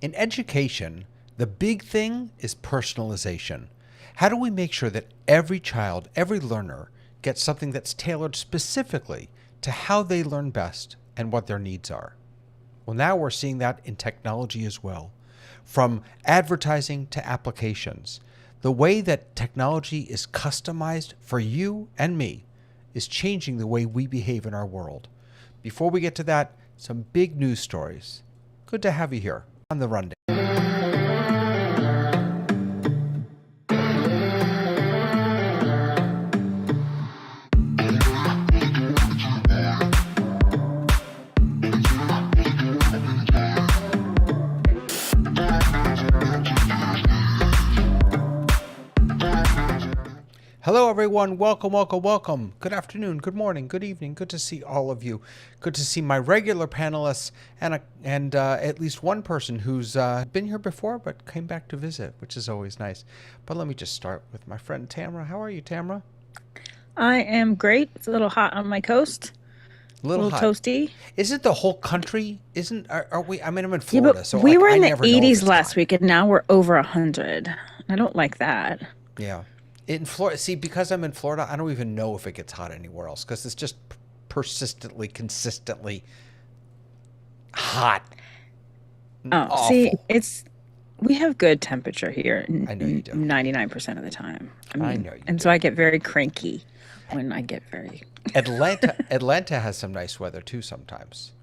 In education, the big thing is personalization. How do we make sure that every child, every learner gets something that's tailored specifically to how they learn best and what their needs are? Well, now we're seeing that in technology as well. From advertising to applications, the way that technology is customized for you and me is changing the way we behave in our world. Before we get to that, some big news stories. Good to have you here on the Rundown. Hello, everyone. Welcome, welcome, welcome. Good afternoon, good morning, good evening. Good to see all of you. Good to see my regular panelists and at least one person who's been here before but came back to visit, which is always nice. But let me just start with my friend Tamara. How are you, Tamara? I am great. It's a little hot on my coast. A little hot. Toasty. Isn't the whole country? Are we? I mean, I'm in Florida, but so we were in the never know if 80s it's last hot. week, and now we're over 100. I don't like that. Yeah. In Florida, see, because I'm in Florida, I don't even know if it gets hot anywhere else because it's just persistently, consistently hot. Oh, Awful. see, we have good temperature here. I know you do. 99% of the time. I know you and do. so I get very cranky when I get very. Atlanta has some nice weather too sometimes,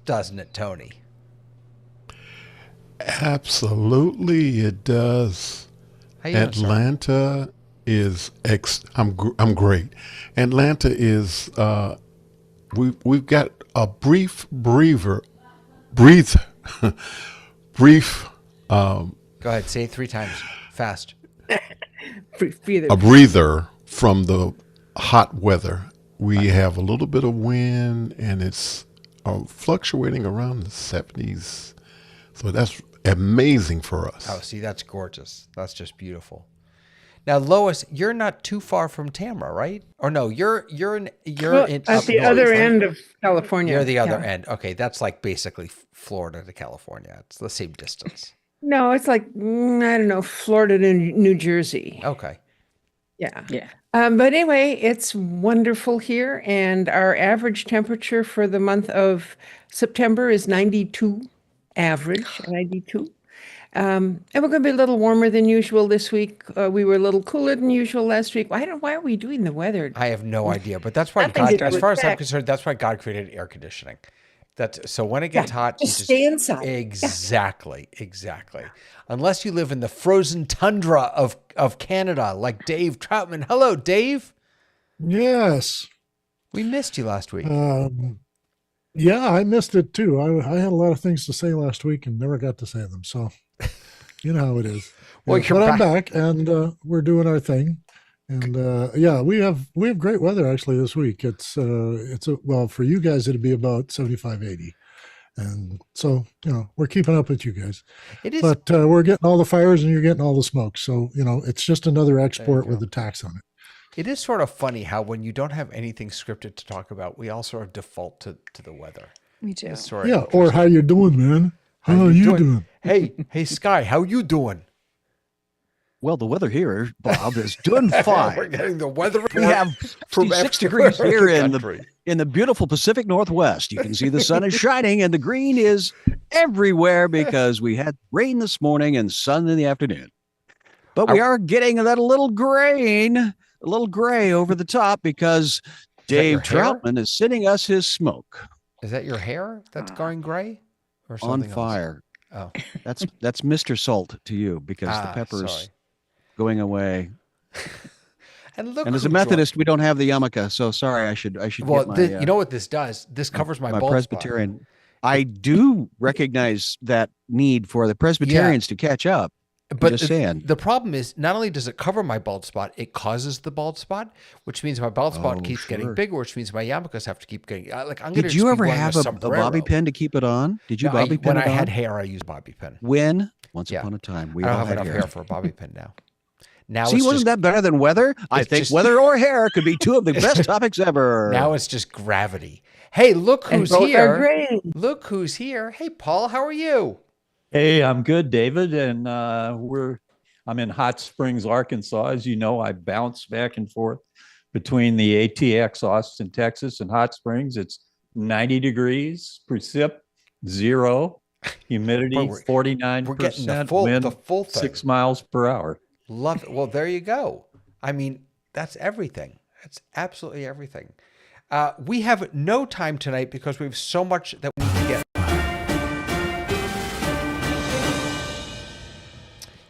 doesn't it, Tony? Absolutely, it does. How you doing, sir? Atlanta is I'm great. Atlanta is we've got a brief Go ahead, say it 3 times fast. a breather from the hot weather. We have a little bit of wind, and it's fluctuating around the 70s. So that's amazing for us. Oh, see, that's gorgeous. That's just beautiful. Now, Lois, you're not too far from Tamara, right? Or no, you're at in the other end of California. You're the other end. Okay, that's like basically Florida to California. It's the same distance. No, it's like I don't know, Florida to New Jersey. Okay. Yeah. But anyway, it's wonderful here, and our average temperature for the month of September is 92. Average 92. And we're going to be a little warmer than usual this week. We were a little cooler than usual last week. Why are we doing the weather? I have no idea, but that's why Nothing God, to do as with far as I'm that. concerned, that's why God created air conditioning. So when it gets hot, just stay inside. Exactly. Unless you live in the frozen tundra of Canada, like Dave Troutman. Hello, Dave. Yes. We missed you last week. Yeah, I missed it too. I had a lot of things to say last week and never got to say them. So, you know how it is. Well, but I'm back, and we're doing our thing. And yeah, we have great weather actually this week. Well, for you guys it'd be about 75, 80. And so, we're keeping up with you guys. It is, But we're getting all the fires and you're getting all the smoke. So, it's just another export with go. a tax on it. It is sort of funny how when you don't have anything scripted to talk about, we all sort of default to the weather. Me too. It's sort of Yeah. Or interesting. how you doing, man? How you doing? Hey, Sky, how you doing? Well, the weather here, Bob, is doing We're fine. getting the weather We report have from 66 everywhere degrees here the in country. the beautiful Pacific Northwest. You can see the sun is shining and the green is everywhere because we had rain this morning and sun in the afternoon. But we are getting that a little gray over the top because your Dave hair? Troutman is sending us his smoke Is that your hair that's going gray? Or on something else? fire. Oh. That's Mr. Salt to you because the pepper's sorry. going away. And look, And as a who Methodist, we don't have the yarmulke, so sorry. I should well, get my. you know what this does? This covers my bald Presbyterian. Spot. I do recognize that need for the Presbyterians to catch up. But just saying. The problem is not only does it cover my bald spot, it causes the bald spot, which means my bald spot keeps getting bigger, which means my yarmulkes have to keep getting. I'm going to. Did you ever have a bobby pin to keep it on? Did you bobby pin when it I on? had hair? I used bobby pin. When? Once upon a time, we I don't all have had enough hair for a bobby pin now. Now see, wasn't that better than weather? I think weather or hair could be two of the best topics ever. Now it's just gravity. Hey, look who's here! Look who's here! Hey, Paul, how are you? Hey, I'm good, David, and I'm in Hot Springs, Arkansas. As you know, I bounce back and forth between the ATX, Austin, Texas, and Hot Springs. It's 90 degrees, precip 0, humidity 49%, we're getting the full thing. 6 miles per hour. Love it. Well, there you go. I mean, that's everything. That's absolutely everything. We have no time tonight because we have so much that we need to get.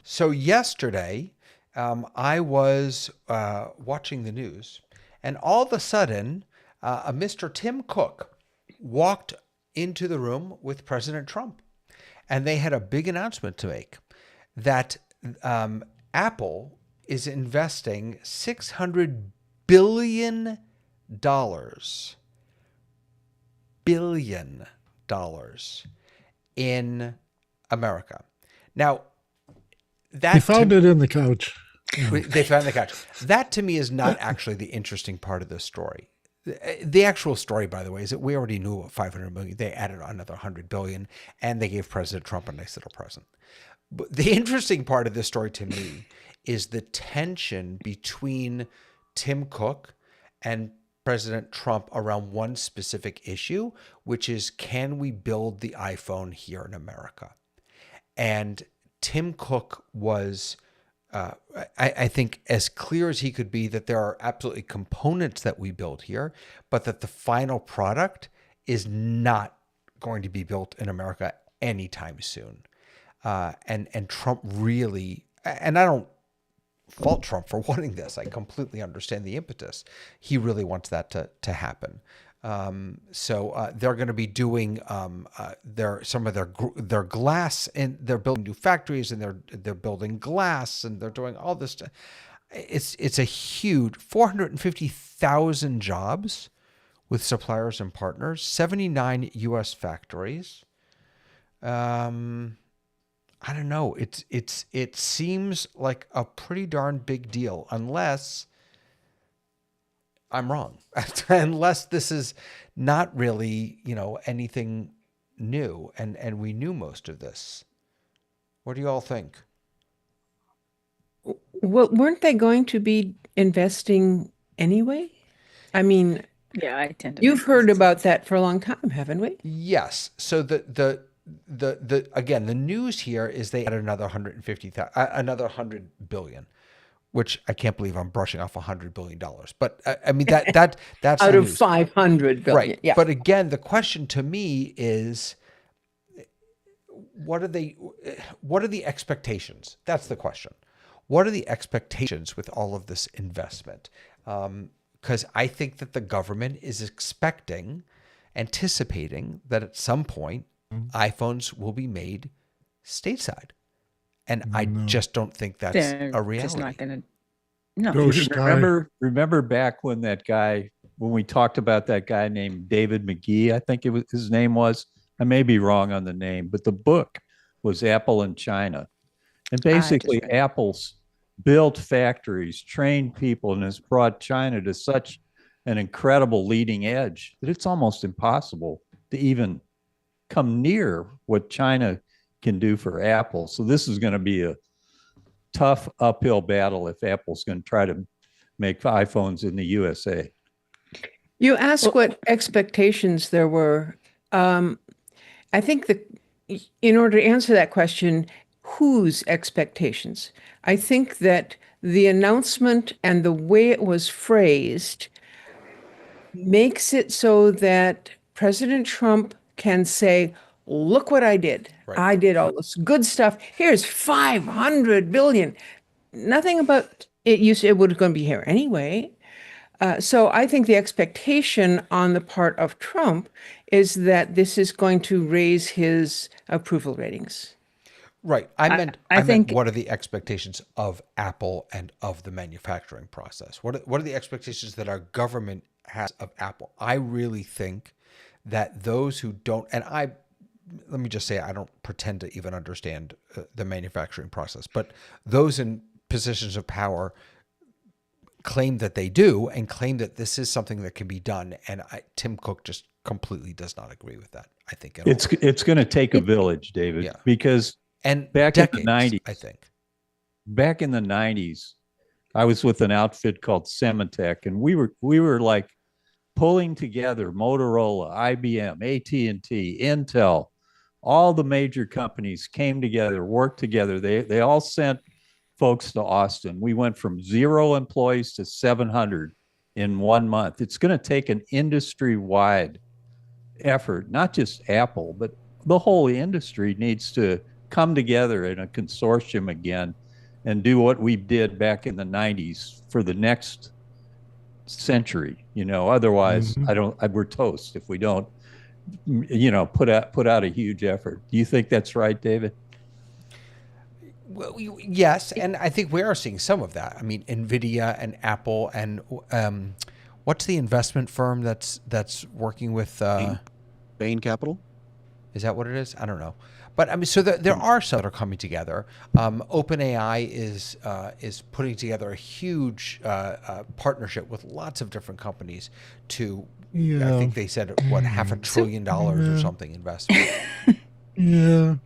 So yesterday, I was watching the news, and all of a sudden, a Mr. Tim Cook walked into the room with President Trump, and they had a big announcement to make that Apple is investing $600 billion in America. Now, they found it in the couch. They found the couch. That to me is not actually the interesting part of this story. The actual story, by the way, is that we already knew 500 million. They added another 100 billion, and they gave President Trump a nice little present. But the interesting part of this story to me is the tension between Tim Cook and President Trump around one specific issue, which is, can we build the iPhone here in America? And Tim Cook was, I think, as clear as he could be that there are absolutely components that we build here, but that the final product is not going to be built in America anytime soon. And Trump really, and I don't fault Trump for wanting this. I completely understand the impetus. He really wants that to happen. So they're going to be doing some of their glass, and they're building new factories, and they're building glass, and they're doing all this stuff. It's a huge 450,000 jobs with suppliers and partners, 79 U.S. factories. I don't know. It seems like a pretty darn big deal, unless I'm wrong. Unless this is not really, anything new, and we knew most of this. What do you all think? Well, weren't they going to be investing anyway? I mean, yeah, I tend to. You've heard about that for a long time, haven't we? Yes. So the again, the news here is they added another 100 billion, which I can't believe I'm brushing off $100 billion. But I mean, that's out of 500 billion. Right. Yeah. But again, the question to me is, what are the expectations? That's the question. What are the expectations with all of this investment? Because I think that the government is anticipating that at some point, iPhones will be made stateside. And I just don't think that's a reality. Just not going to. No. Remember back when when we talked about that guy named David McGee, I think his name was, I may be wrong on the name, but the book was Apple in China. And I just basically, read it. Apple's built factories, trained people, and has brought China to such an incredible leading edge that it's almost impossible to even come near what China can do for Apple. So this is going to be a tough uphill battle if Apple's going to try to make iPhones in the USA. You asked what expectations there were. I think in order to answer that question, whose expectations? I think that the announcement and the way it was phrased makes it so that President Trump can say, look what I did. Right. I did all this good stuff. Here's 500 billion. Nothing about it. It was going to be here anyway. So I think the expectation on the part of Trump is that this is going to raise his approval ratings. Right. I meant think- what are the expectations of Apple and of the manufacturing process? What are the expectations that our government has of Apple? I really think that those who don't, and let me just say, I don't pretend to even understand the manufacturing process, but those in positions of power claim that they do and claim that this is something that can be done. And Tim Cook just completely does not agree with that, I think. It's going to take a village, David, Yeah. because and back decades, in the 90s, I think. Back in the 90s, I was with an outfit called Semitech, and we were like pulling together Motorola, IBM, AT&T, Intel, all the major companies came together, worked together. They all sent folks to Austin. We went from 0 employees to 700 in 1 month. It's going to take an industry-wide effort, not just Apple, but the whole industry needs to come together in a consortium again and do what we did back in the 90s for the next century. Otherwise we're toast if we don't put out a huge effort. Do you think that's right, David? Well, yes, and I think we are seeing some of that. I mean, NVIDIA and Apple and what's the investment firm that's working with Bain Capital? Is that what it is? I don't know. But I mean, so there are some that are coming together. OpenAI is putting together a huge partnership with lots of different companies to, I think they said, what, $500 billion or something investment. Yeah.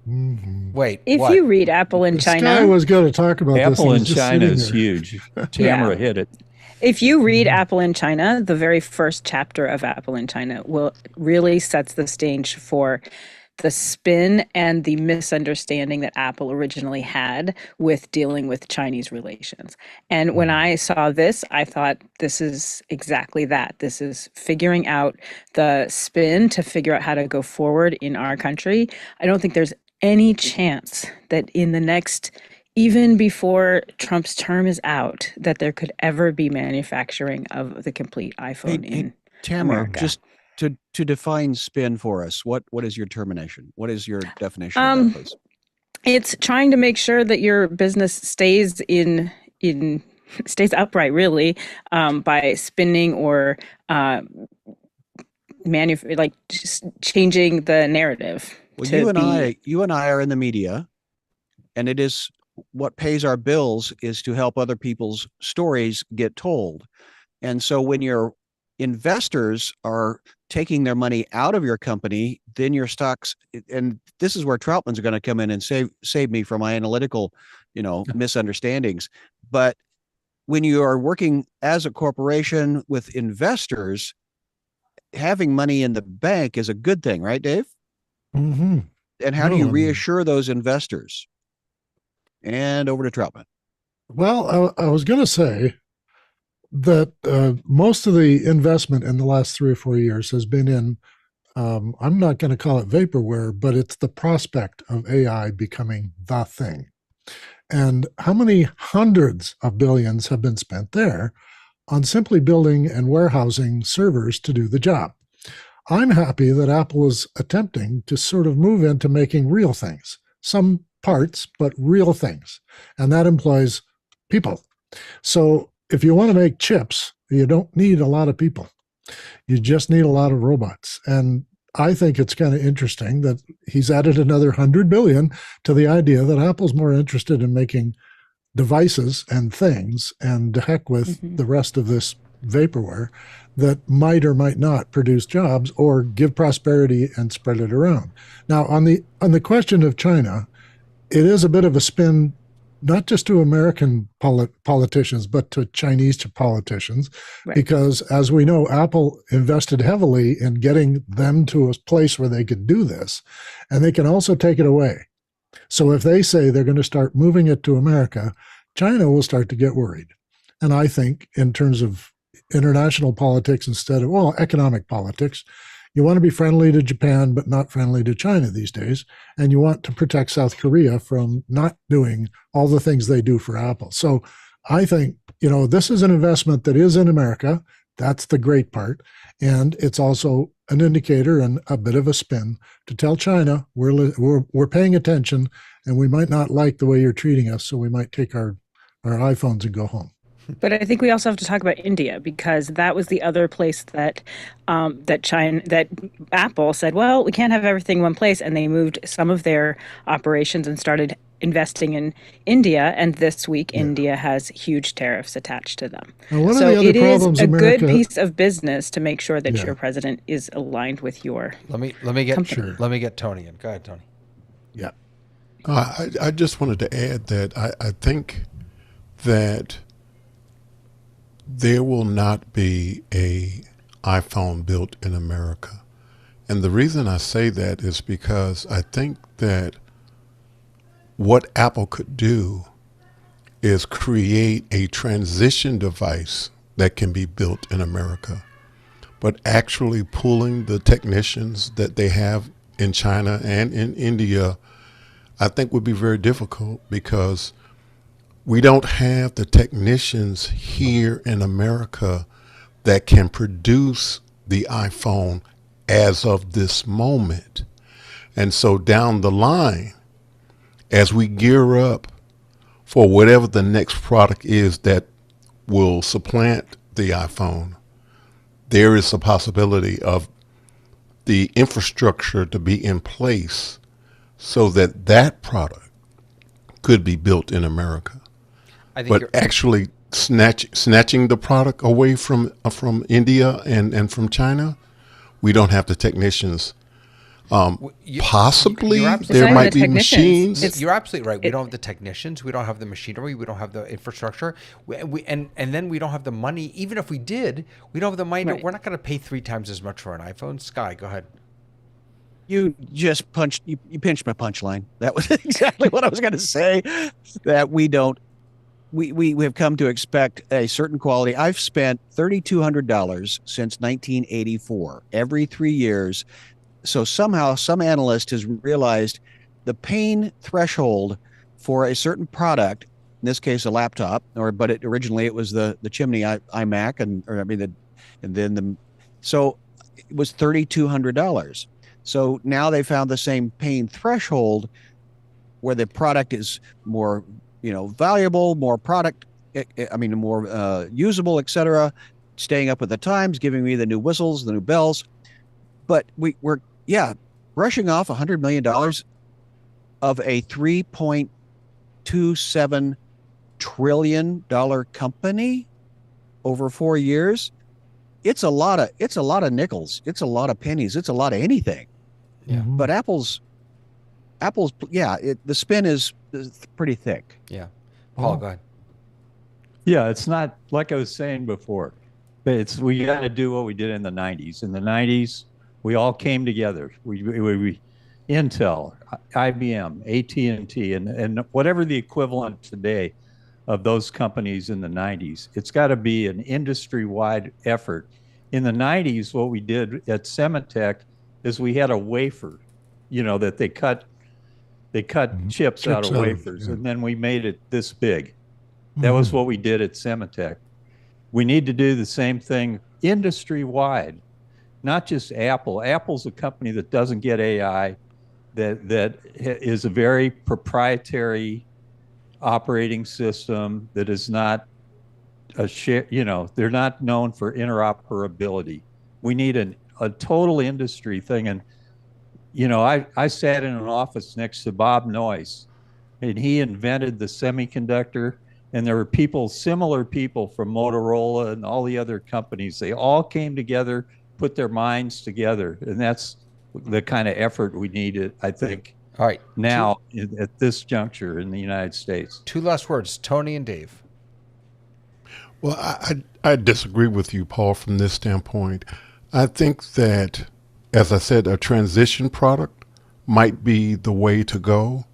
Wait, If what? you read Apple in This China, guy was going to talk about this. Apple and in he's just China sitting is there. huge. Tamara hit it. if you read Apple in China, the very first chapter of Apple in China really sets the stage for the spin and the misunderstanding that Apple originally had with dealing with Chinese relations. And when I saw this, I thought, this is exactly that. This is figuring out the spin to figure out how to go forward in our country. I don't think there's any chance that in the next, even before Trump's term is out, that there could ever be manufacturing of the complete iPhone in Tamara, America. just to define spin for us, what is your termination? What is your definition of that, please? It's trying to make sure that your business stays stays upright, really, by spinning or just changing the narrative. Well, you and I are in the media, and it is what pays our bills is to help other people's stories get told. And so when your investors are taking their money out of your company, then your stocks, and this is where Troutman's going to come in and save me from my analytical, misunderstandings. But when you are working as a corporation with investors, having money in the bank is a good thing, right, Dave? Mm-hmm. And how do you reassure those investors? And over to Troutman. Well, I was going to say that most of the investment in the last 3 or 4 years has been in, I'm not going to call it vaporware, but it's the prospect of AI becoming the thing. And how many hundreds of billions have been spent there on simply building and warehousing servers to do the job? I'm happy that Apple is attempting to sort of move into making real things, some parts, but real things. And that employs people. So if you want to make chips, you don't need a lot of people. You just need a lot of robots. And I think it's kind of interesting that he's added another 100 billion to the idea that Apple's more interested in making devices and things, and to heck with the rest of this vaporware that might or might not produce jobs or give prosperity and spread it around. Now, on the question of China, it is a bit of a spin, not just to American politicians, but to Chinese politicians, right. Because as we know, Apple invested heavily in getting them to a place where they could do this, and they can also take it away. So if they say they're going to start moving it to America, China will start to get worried. And I think in terms of international politics instead of, well, economic politics, you want to be friendly to Japan, but not friendly to China these days. And you want to protect South Korea from not doing all the things they do for Apple. So I think, this is an investment that is in America. That's the great part. And it's also an indicator and a bit of a spin to tell China we're paying attention, and we might not like the way you're treating us, so we might take our iPhones and go home. But I think we also have to talk about India, because that was the other place that that Apple said, well, we can't have everything in one place, and they moved some of their operations and started investing in India. And this week, India has huge tariffs attached to them. So it is a good piece of business to make sure that your president is aligned with your. Let me get Tony in. Go ahead, Tony. Yeah, I just wanted to add that I think that there will not be a iPhone built in America. And the reason I say that is because I think that what Apple could do is create a transition device that can be built in America. But actually pulling the technicians that they have in China and in India, I think would be very difficult, because we don't have the technicians here in America that can produce the iPhone as of this moment. And so down the line, as we gear up for whatever the next product is that will supplant the iPhone, there is a possibility of the infrastructure to be in place so that that product could be built in America. But actually snatching the product away from India and from China, we don't have the technicians. Possibly there might be machines. You're absolutely right. We don't have the technicians. We don't have the machinery. We don't have the infrastructure. And then we don't have the money. Even if we did, we don't have the money. Right. We're not going to pay 3 times as much for an iPhone. Sky, go ahead. You just you pinched my punchline. That was exactly what I was going to say. That we don't. We have come to expect a certain quality. I've spent $3,200 since 1984, every 3 years. So somehow some analyst has realized the pain threshold for a certain product, in this case a laptop, but originally it was the chimney iMac, so it was $3,200. So now they found the same pain threshold where the product is more valuable, more more usable, etc., staying up with the times, giving me the new whistles, the new bells. But we're rushing off $100 million of a $3.27 trillion company over 4 years. It's a lot of nickels. It's a lot of pennies. It's a lot of anything. Yeah. But Apple's the spin is pretty thick. Yeah. Paul, go ahead. Yeah, it's not like I was saying before, but we got to do what we did in the 90s. In the 90s, we all came together. We Intel, IBM, AT&T, and whatever the equivalent today of those companies in the 90s. It's got to be an industry-wide effort. In the 90s, what we did at Semitech is we had a wafer, that they cut chips out of wafers, and then we made it this big. That was what we did at Semitech. We need to do the same thing industry-wide, not just Apple. Apple's a company that doesn't get AI, that is a very proprietary operating system that is not a share. They're not known for interoperability. We need an a total industry thing. And, I sat in an office next to Bob Noyce, and he invented the semiconductor. And there were similar people from Motorola and all the other companies. They all came together, put their minds together. And that's the kind of effort we need, I think, All right. now at this juncture in the United States. Two last words, Tony and Dave. Well, I disagree with you, Paul, from this standpoint. I think that, as I said, a transition product might be the way to go.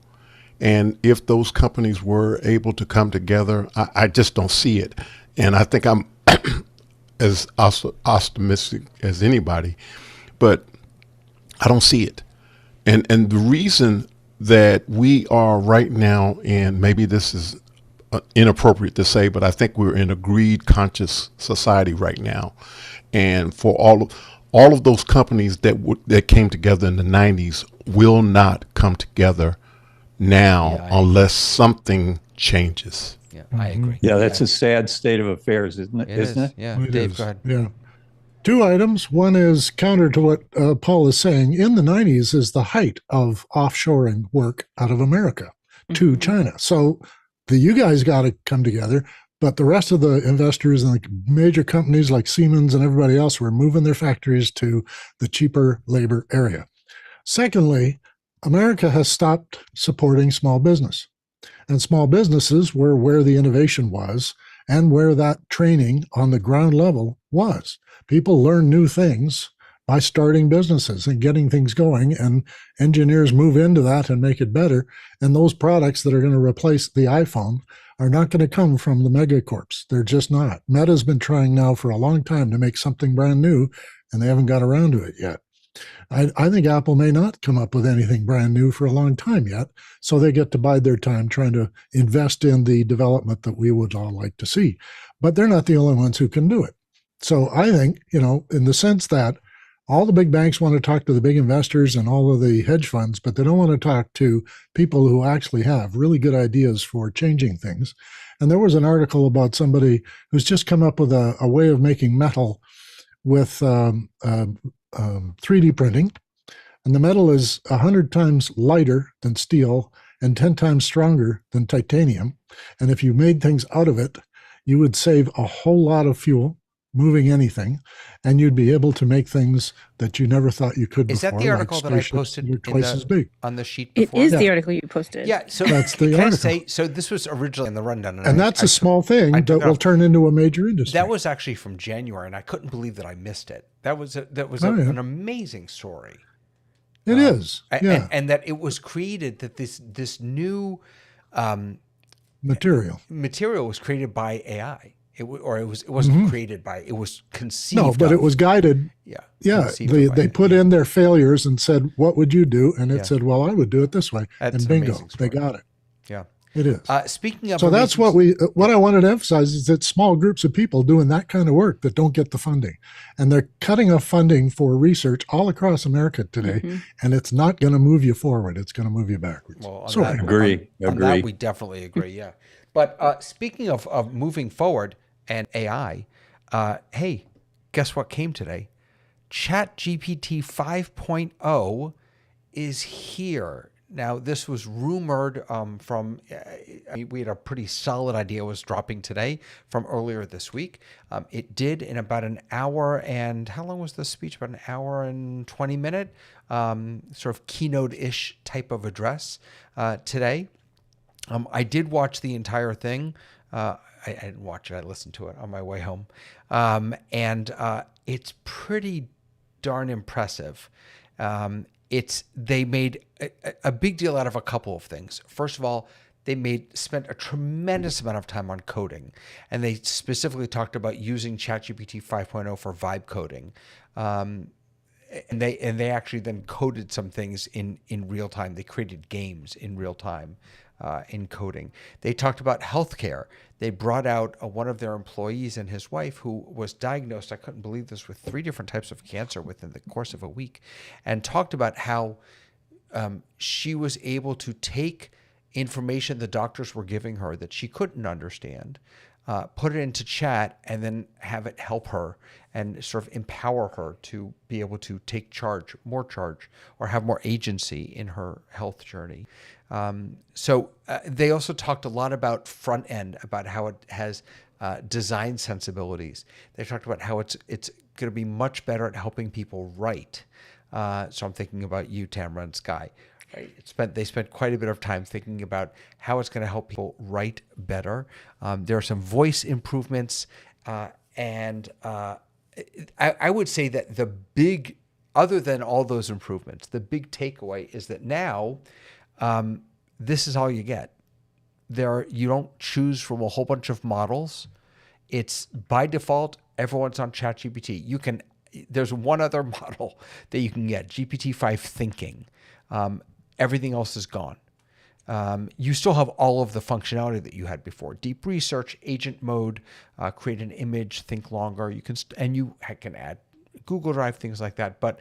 And if those companies were able to come together, I just don't see it. And I think I'm as optimistic as anybody, but I don't see it. And the reason that we are right now, and maybe this is inappropriate to say, but I think we're in a greed conscious society right now. And for all of those companies that came together in the 90s will not come together now unless something changes. Yeah, I agree. Yeah, that's a sad state of affairs, isn't it? Isn't it? Yeah, Dave, go ahead. Yeah. Two items. One is counter to what Paul is saying. In the 90s is the height of offshoring work out of America to China. So you guys got to come together, but the rest of the investors and the major companies like Siemens and everybody else were moving their factories to the cheaper labor area. Secondly, America has stopped supporting small business. And small businesses were where the innovation was and where that training on the ground level was. People learn new things by starting businesses and getting things going, and engineers move into that and make it better. And those products that are going to replace the iPhone are not going to come from the megacorps. They're just not. Meta's been trying now for a long time to make something brand new, and they haven't got around to it yet. I think Apple may not come up with anything brand new for a long time yet, so they get to bide their time trying to invest in the development that we would all like to see. But they're not the only ones who can do it. So I think, in the sense that all the big banks want to talk to the big investors and all of the hedge funds, but they don't want to talk to people who actually have really good ideas for changing things. And there was an article about somebody who's just come up with a way of making metal with 3D printing, and the metal is 100 times lighter than steel and 10 times stronger than titanium. And if you made things out of it, you would save a whole lot of fuel moving anything, and you'd be able to make things that you never thought you could before. Is that the article that I posted twice as big on the sheet before? It is the article you posted. Yeah, so that's the article. So this was originally in the rundown. And that's a small thing that will turn into a major industry. That was actually from January, and I couldn't believe that I missed it. That was an amazing story. It is, yeah. And that it was created, that this new material was created by AI. It wasn't created by, it was conceived. No, but it was guided. Yeah. They put in their failures and said, "What would you do?" And it said, "Well, I would do it this way." And bingo, they got it. Yeah, it is. Speaking of, so that's what I wanted to emphasize is that small groups of people doing that kind of work that don't get the funding, and they're cutting off funding for research all across America today, and it's not going to move you forward. It's going to move you backwards. Well, agree. On that, we definitely agree. Yeah, but speaking of moving forward and AI, hey, guess what came today? ChatGPT 5.0 is here. Now, this was rumored we had a pretty solid idea it was dropping today from earlier this week. It did in about an hour, and how long was the speech? About an hour and 20 minute, sort of keynote-ish type of address today. I did watch the entire thing. I didn't watch it. I listened to it on my way home. And it's pretty darn impressive. They made a big deal out of a couple of things. First of all, they spent a tremendous amount of time on coding, and they specifically talked about using ChatGPT 5.0 for vibe coding. And they actually then coded some things in real time. They created games in real time. In coding. They talked about healthcare. They brought out one of their employees and his wife who was diagnosed, I couldn't believe this, with 3 different types of cancer within the course of a week, and talked about how she was able to take information the doctors were giving her that she couldn't understand, put it into chat, and then have it help her and sort of empower her to be able to take more charge, or have more agency in her health journey. So they also talked a lot about front end, about how it has design sensibilities. They talked about how it's going to be much better at helping people write. So I'm thinking about you, Tamara and Sky. Right? They spent quite a bit of time thinking about how it's going to help people write better. There are some voice improvements, and I would say that other than all those improvements, the big takeaway is that now this is all you get. You don't choose from a whole bunch of models. It's by default, everyone's on ChatGPT. There's one other model that you can get, GPT-5 Thinking. Everything else is gone. You still have all of the functionality that you had before: deep research, agent mode, create an image, think longer. You can add Google Drive, things like that. But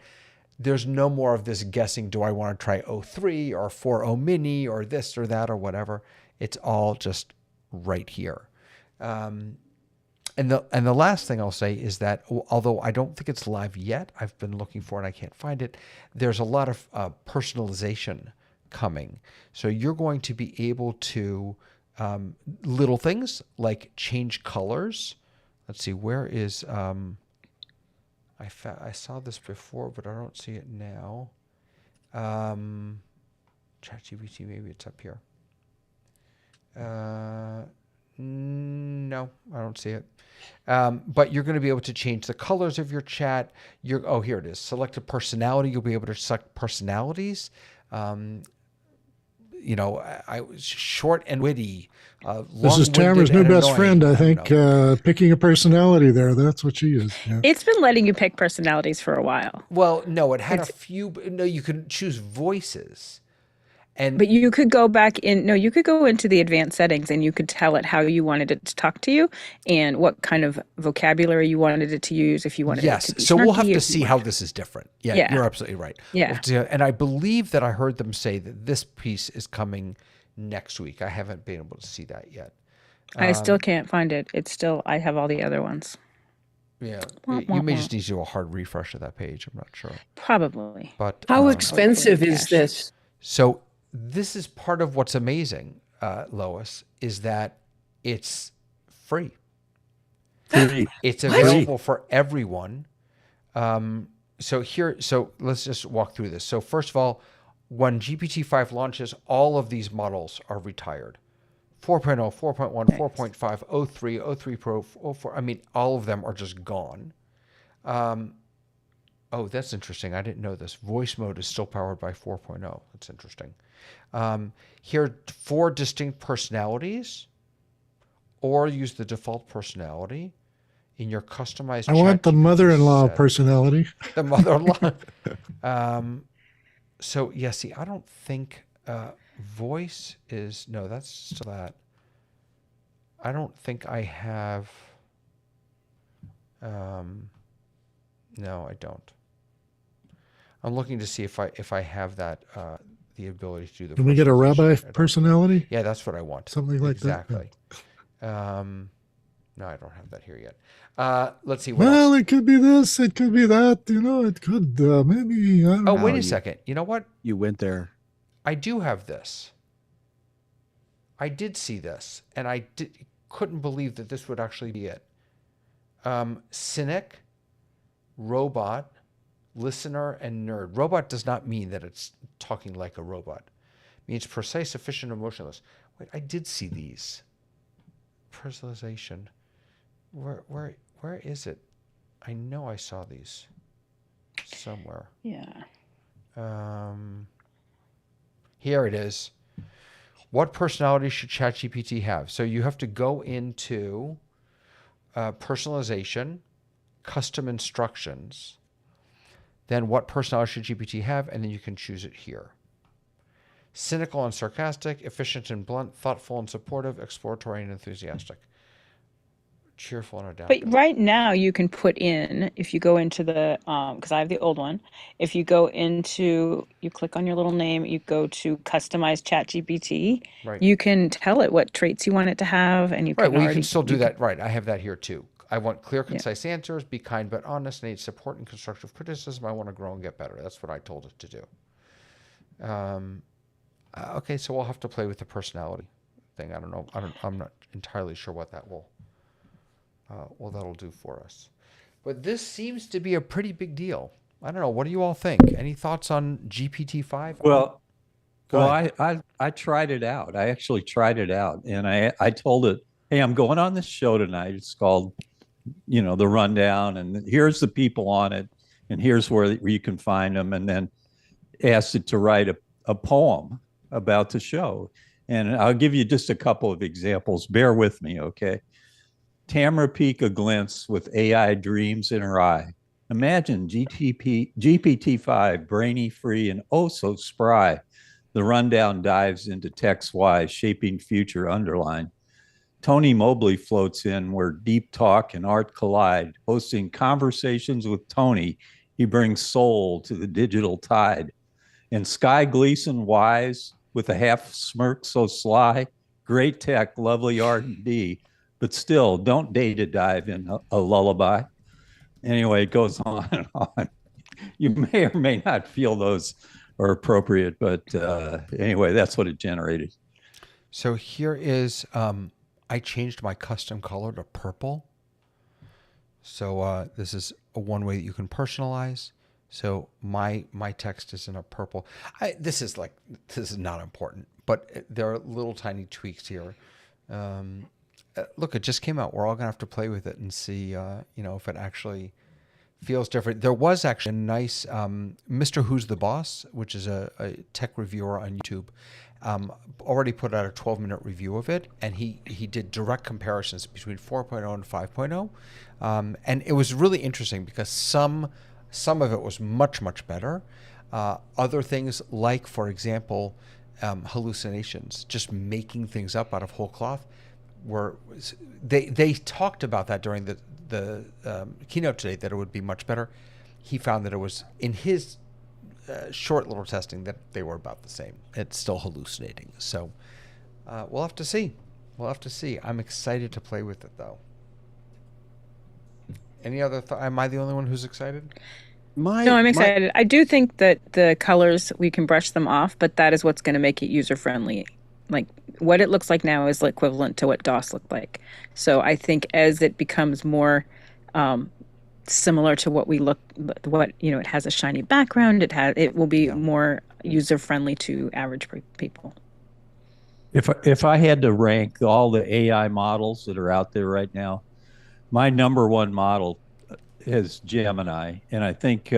there's no more of this guessing. Do I want to try O3 or 4.0 mini or this or that or whatever? It's all just right here. And the last thing I'll say is that, although I don't think it's live yet, I've been looking for it and I can't find it, there's a lot of personalization coming. So you're going to be able to, little things like change colors. Let's see, where is, I saw this before, but I don't see it now. ChatGPT, maybe it's up here. No, I don't see it. But you're going to be able to change the colors of your chat. Here it is. Select a personality. You'll be able to select personalities. Short and witty. This is Tamara's new best friend, I think, picking a personality there. That's what she is. Yeah. It's been letting you pick personalities for a while. Well, no, it had a few. No, you can choose voices. But you could go you could go into the advanced settings and you could tell it how you wanted it to talk to you and what kind of vocabulary you wanted it to use, if you wanted it to be so we'll have snarky, to see how this is different. Yeah, you're absolutely right. Yeah. And I believe that I heard them say that this piece is coming next week. I haven't been able to see that yet. I still can't find it. I have all the other ones. Yeah, you may just need to do a hard refresh of that page. I'm not sure. Probably. But how expensive is this? So this is part of what's amazing, Lois, is that it's free. It's available for everyone. So let's just walk through this. So first of all, when GPT-5 launches, all of these models are retired. 4.0, 4.1, 4.5, O3, O3 Pro, O4. I mean, all of them are just gone. Oh, that's interesting. I didn't know this. Voice mode is still powered by 4.0. That's interesting. Here are 4 distinct personalities, or use the default personality in your customized. I want the mother-in-law personality. The mother-in-law. See, I don't think voice is, no, that's still that. I don't think I have, no, I don't. I'm looking to see if I have that, the ability to do the. Can we get a rabbi personality? Yeah, that's what I want. Something like exactly. That. No, I don't have that here yet. Let's see. Well, it could be this. It could be that. It could maybe. I don't know. Wait a second. You know what? You went there. I do have this. I did see this, and I couldn't believe that this would actually be it. Cynic, robot, listener, and nerd. Robot does not mean that it's talking like a robot. It means precise, efficient, emotionless. Wait, I did see these. Personalization. Where is it? I know I saw these somewhere. Yeah. Here it is. What personality should ChatGPT have? So you have to go into personalization, custom instructions, then what personality should GPT have, and then you can choose it here. Cynical and sarcastic, efficient and blunt, thoughtful and supportive, exploratory and enthusiastic. cheerful and But adaptive. right now you can put in, if you go into the, because I have the old one, if you go into, you click on your little name, you go to customize ChatGPT, Right. you can tell it what traits you want it to have, and you Right. can Well, you already, can still do you can, that. Right. I have that here too. I want clear, yeah. concise answers, be kind but honest, need support and constructive criticism. I want to grow and get better. That's what I told it to do. Okay, so we'll have to play with the personality thing. I don't know. I'm not entirely sure what that will that'll do for us. But this seems to be a pretty big deal. I don't know. What do you all think? Any thoughts on GPT-5? Well, Go ahead. I tried it out. I actually tried it out, and I told it, "Hey, I'm going on this show tonight. It's called, the rundown, and here's the people on it, and here's where you can find them." And then asked it to write a poem about the show. And I'll give you just a couple of examples. Bear with me, okay? Tamara Pika glints with AI dreams in her eye. Imagine GPT-5, brainy, free, and oh so spry. The rundown dives into text Y, shaping future underline. Tony Mobley floats in where deep talk and art collide. Hosting conversations with Tony, he brings soul to the digital tide. And Sky Gleason, wise, with a half smirk so sly, great tech, lovely R&D, but still, don't data dive in a lullaby. Anyway, it goes on and on. You may or may not feel those are appropriate, but anyway, that's what it generated. So here is, I changed my custom color to purple. So this is one way that you can personalize. So my text is in a purple. This is not important, but there are little tiny tweaks here. Look, it just came out. We're all gonna have to play with it and see, if it actually feels different. There was actually a nice Mr. Who's the Boss, which is a tech reviewer on YouTube, already put out a 12-minute review of it, and he did direct comparisons between 4.0 and 5.0, and it was really interesting because some of it was much, much better. Other things like, for example, hallucinations, just making things up out of whole cloth, they talked about that during the keynote today, that it would be much better. He found that it was, in his short little testing, that they were about the same. It's still hallucinating. So we'll have to see. I'm excited to play with it, though. Any other am I the only one who's excited? No, I'm excited. I do think that the colors, we can brush them off, but that is what's going to make it user-friendly. Like, what it looks like now is equivalent to what DOS looked like. So I think as it becomes more similar to it has a shiny background, it will be more user-friendly to average people. If I had to rank all the AI models that are out there right now, my number one model is Gemini, and I think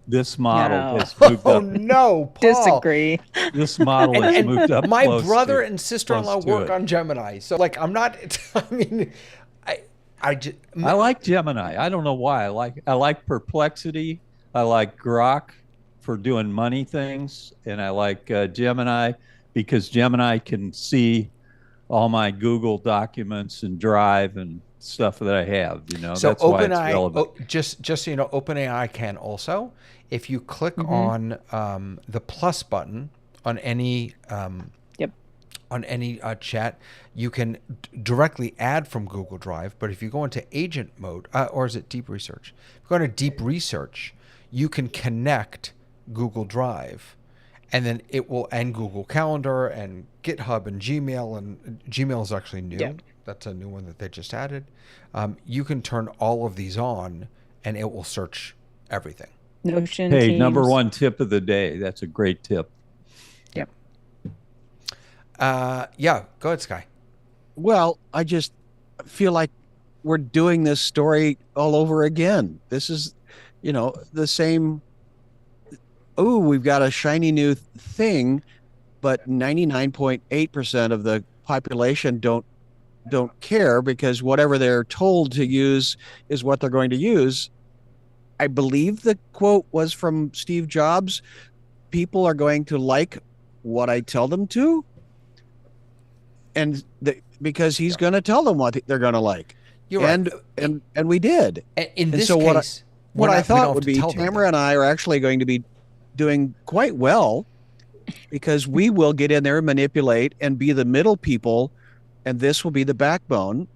this model has moved up. Oh no, Paul. Disagree. This model has moved up. My brother and sister-in-law work on Gemini, so I'm not. I mean, I like Gemini. I don't know why. I like Perplexity. I like Grok for doing money things, and I like Gemini because Gemini can see all my Google documents and Drive and stuff that I have. So that's why it's relevant. Just so you know, OpenAI can also, if you click on the plus button on any chat, you can directly add from Google Drive. But if you go into agent mode, or is it deep research? If you go into deep research, you can connect Google Drive, and then it will end Google Calendar and GitHub and Gmail. And Gmail is actually new. Yep. That's a new one that they just added. You can turn all of these on, and it will search everything. Notion. Hey, Teams. Number one tip of the day. That's a great tip. Yep. Yeah, go ahead, Sky. Well, I just feel like we're doing this story all over again. This is, the same. Oh, we've got a shiny new thing, but 99.8% of the population don't care because whatever they're told to use is what they're going to use. I believe the quote was from Steve Jobs. People are going to like what I tell them to. because he's going to tell them what they're going to like. You're right. And we did. In this so case, what I thought would be Tamara and I are actually going to be doing quite well, because we will get in there and manipulate and be the middle people, and this will be the backbone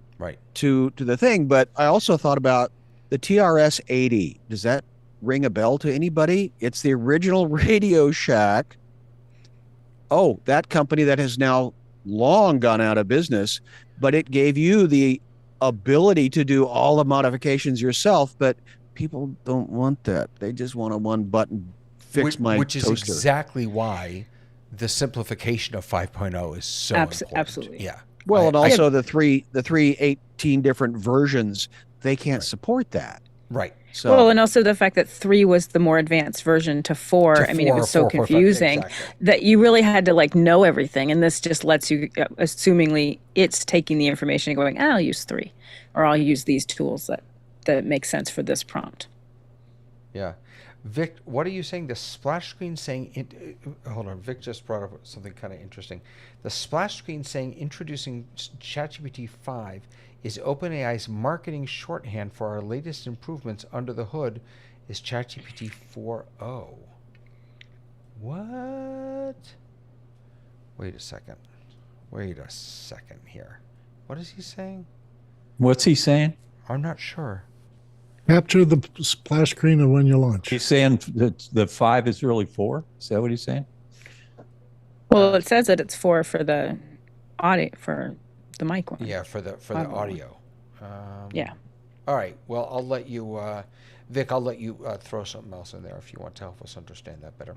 to the thing. But I also thought about the TRS-80. Does that ring a bell to anybody? It's the original Radio Shack. Oh, that company that has now long gone out of business, but it gave you the ability to do all the modifications yourself. But people don't want that. They just want a one button fix my which toaster. Is exactly why the simplification of 5.0 is so important. Absolutely. Yeah. Well, and also the three 18 different versions, they can't support that. Right. So, well, and also the fact that 3 was the more advanced version to 4. I mean, it was so confusing that you really had to like know everything. And this just lets you, assumingly, it's taking the information and going, I'll use 3, or I'll use these tools that make sense for this prompt. Yeah. Vic, what are you saying? The splash screen saying, hold on, Vic just brought up something kind of interesting. The splash screen saying introducing ChatGPT 5 is OpenAI's marketing shorthand for our latest improvements under the hood is ChatGPT 4.0. What? Wait a second here. What is he saying? What's he saying? I'm not sure. Capture the splash screen of when you launch. He's saying that the 5 is really 4. Is that what he's saying? Well, it says that it's 4 for the audio, for the mic one. Yeah, for the audio. Yeah. All right. Well, I'll let you, Vic. I'll let you throw something else in there if you want to help us understand that better.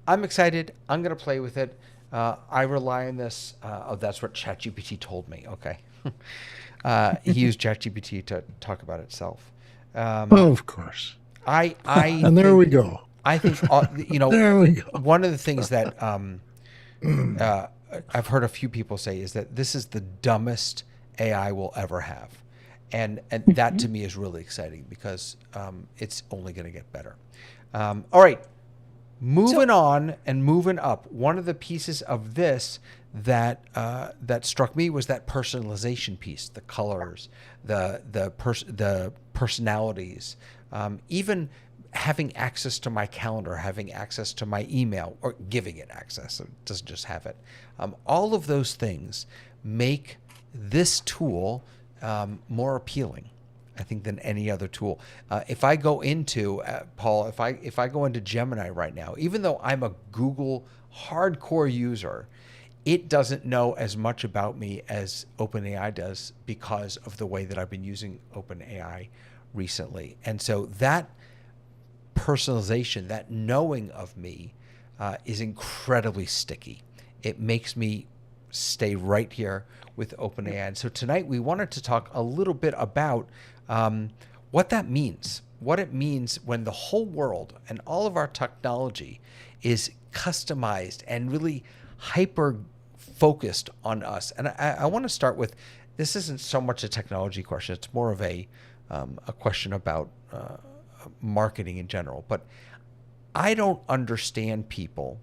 I'm excited. I'm going to play with it. I rely on this. Oh, that's what ChatGPT told me. Okay. He used ChatGPT to talk about itself. Of course. And there we go. I think there we go. One of the things that I've heard a few people say is that this is the dumbest AI we'll ever have, and that to me is really exciting because it's only going to get better. All right, moving on and moving up. One of the pieces of this that struck me was that personalization piece, the colors, the personalities, even having access to my calendar, having access to my email, or giving it access. It doesn't just have it. All of those things make this tool more appealing, I think, than any other tool. If I go into Paul, if I go into Gemini right now, even though I'm a Google hardcore user, it doesn't know as much about me as OpenAI does because of the way that I've been using OpenAI recently. And so that personalization, that knowing of me, is incredibly sticky. It makes me stay right here with OpenAI. And so tonight we wanted to talk a little bit about what that means, what it means when the whole world and all of our technology is customized and really hyper focused on us. And I want to start with, this isn't so much a technology question, it's more of a question about marketing in general. But I don't understand people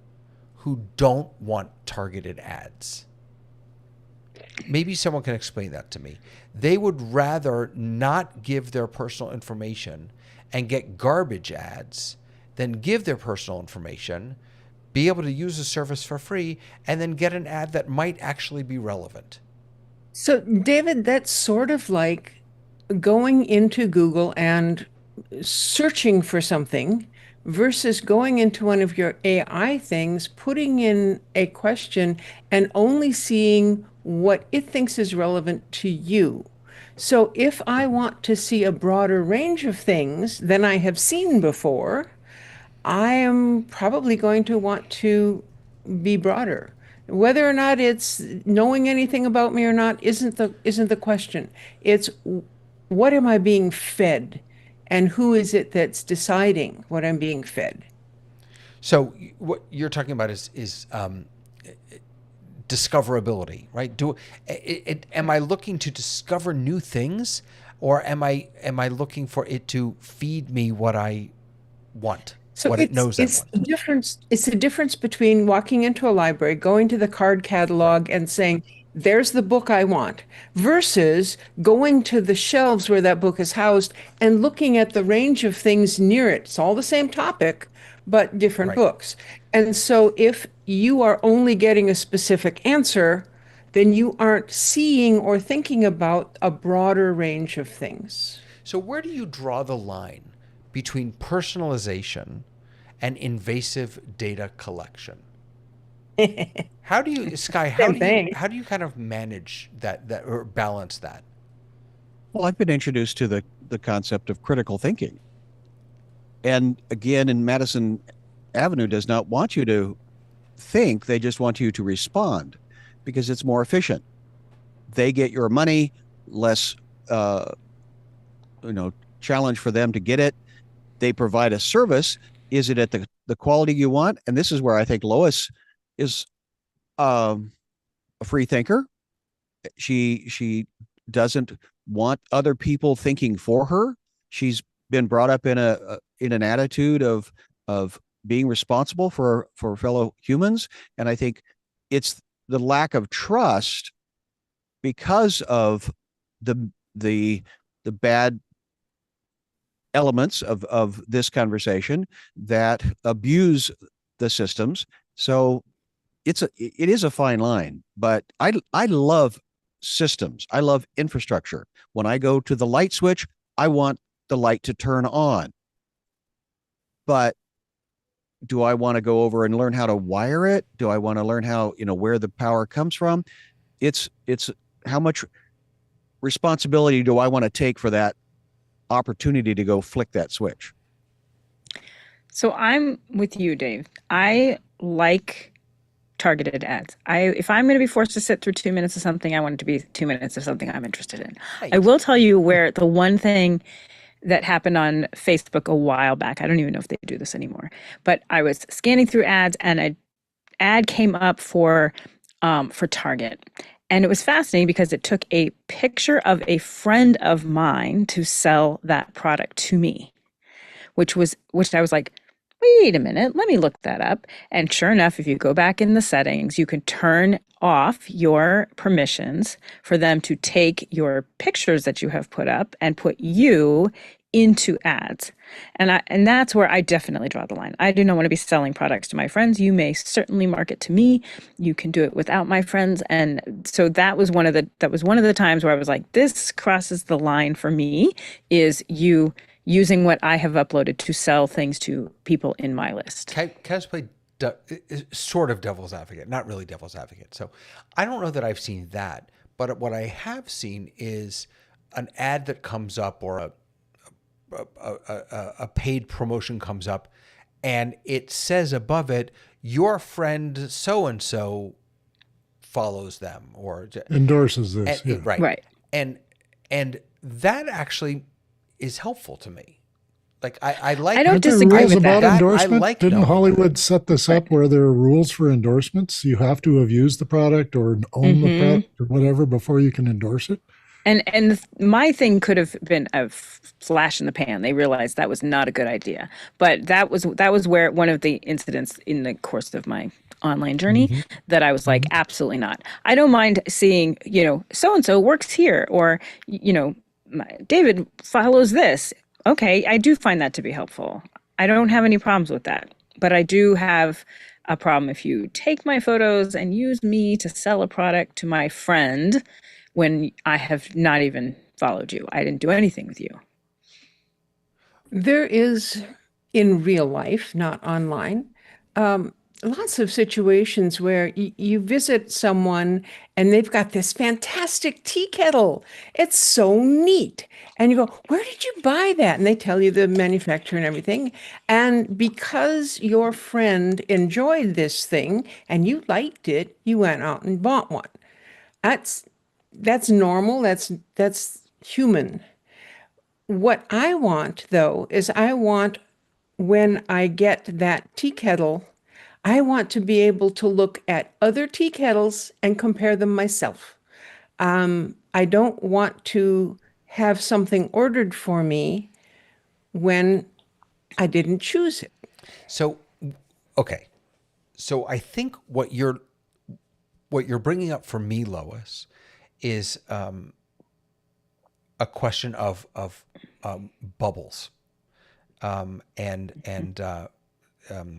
who don't want targeted ads. Maybe someone can explain that to me. They would rather not give their personal information and get garbage ads than give their personal information, be able to use the service for free, and then get an ad that might actually be relevant. So, David, that's sort of like going into Google and searching for something versus going into one of your AI things, putting in a question and only seeing what it thinks is relevant to you. So if I want to see a broader range of things than I have seen before, I am probably going to want to be broader. Whether or not it's knowing anything about me or not isn't the question. It's what am I being fed, and who is it that's deciding what I'm being fed? So what you're talking about is discoverability, right? Am I looking to discover new things, or am I looking for it to feed me what I want? So what it knows it's the difference. It's the difference between walking into a library, going to the card catalog, and saying, there's the book I want, versus going to the shelves where that book is housed and looking at the range of things near it. It's all the same topic, but different Right. books. And so if you are only getting a specific answer, then you aren't seeing or thinking about a broader range of things. So where do you draw the line between personalization and invasive data collection? How do you, Sky? Same thing. How do you kind of manage that or balance that? Well, I've been introduced to the concept of critical thinking. And again, in Madison Avenue does not want you to think, they just want you to respond because it's more efficient. They get your money, less challenge for them to get it. They provide a service. Is it at the quality you want? And this is where I think Lois is a free thinker. She doesn't want other people thinking for her. She's been brought up in an attitude of being responsible for fellow humans, and I think it's the lack of trust because of the bad elements of this conversation that abuse the systems. So it is a fine line, but I love systems. I love infrastructure. When I go to the light switch, I want the light to turn on. But do I want to go over and learn how to wire it? Do I want to learn how, where the power comes from? It's how much responsibility do I want to take for that opportunity to go flick that switch? So I'm with you, Dave. I like targeted ads. If I'm going to be forced to sit through 2 minutes of something, I want it to be 2 minutes of something I'm interested in. Right. I will tell you where the one thing that happened on Facebook a while back, I don't even know if they do this anymore, but I was scanning through ads and an ad came up for Target. And it was fascinating because it took a picture of a friend of mine to sell that product to me, which I was like, wait a minute, let me look that up. And sure enough, if you go back in the settings, you can turn off your permissions for them to take your pictures that you have put up and put you into ads. And that's where I definitely draw the line. I do not want to be selling products to my friends. You may certainly market to me. You can do it without my friends. And so that was one of the times where I was like, this crosses the line for me, is you using what I have uploaded to sell things to people in my list. Can I just play sort of devil's advocate, not really devil's advocate? So I don't know that I've seen that, but what I have seen is an ad that comes up, or a paid promotion comes up, and it says above it, your friend so-and-so follows them or endorses this. And, yeah. Right. And that actually is helpful to me. Like I like. I don't Aren't there disagree rules with about that. endorsement? Didn't knowing Hollywood set this up where there are rules for endorsements? You have to have used the product or own the product or whatever before you can endorse it. And my thing could have been a flash in the pan. They realized that was not a good idea. But that was where one of the incidents in the course of my online journey that I was like, absolutely not. I don't mind seeing, so-and-so works here, or, David follows this. Okay, I do find that to be helpful. I don't have any problems with that. But I do have a problem if you take my photos and use me to sell a product to my friend when I have not even followed you. I didn't do anything with you. There is, in real life, not online, lots of situations where you visit someone and they've got this fantastic tea kettle. It's so neat. And you go, where did you buy that? And they tell you the manufacturer and everything. And because your friend enjoyed this thing and you liked it, you went out and bought one. That's normal. That's human. What I want, though, is when I get that tea kettle, I want to be able to look at other tea kettles and compare them myself. I don't want to have something ordered for me when I didn't choose it. So, okay. So I think what you're what you're bringing up for me, Lois, is a question of bubbles, and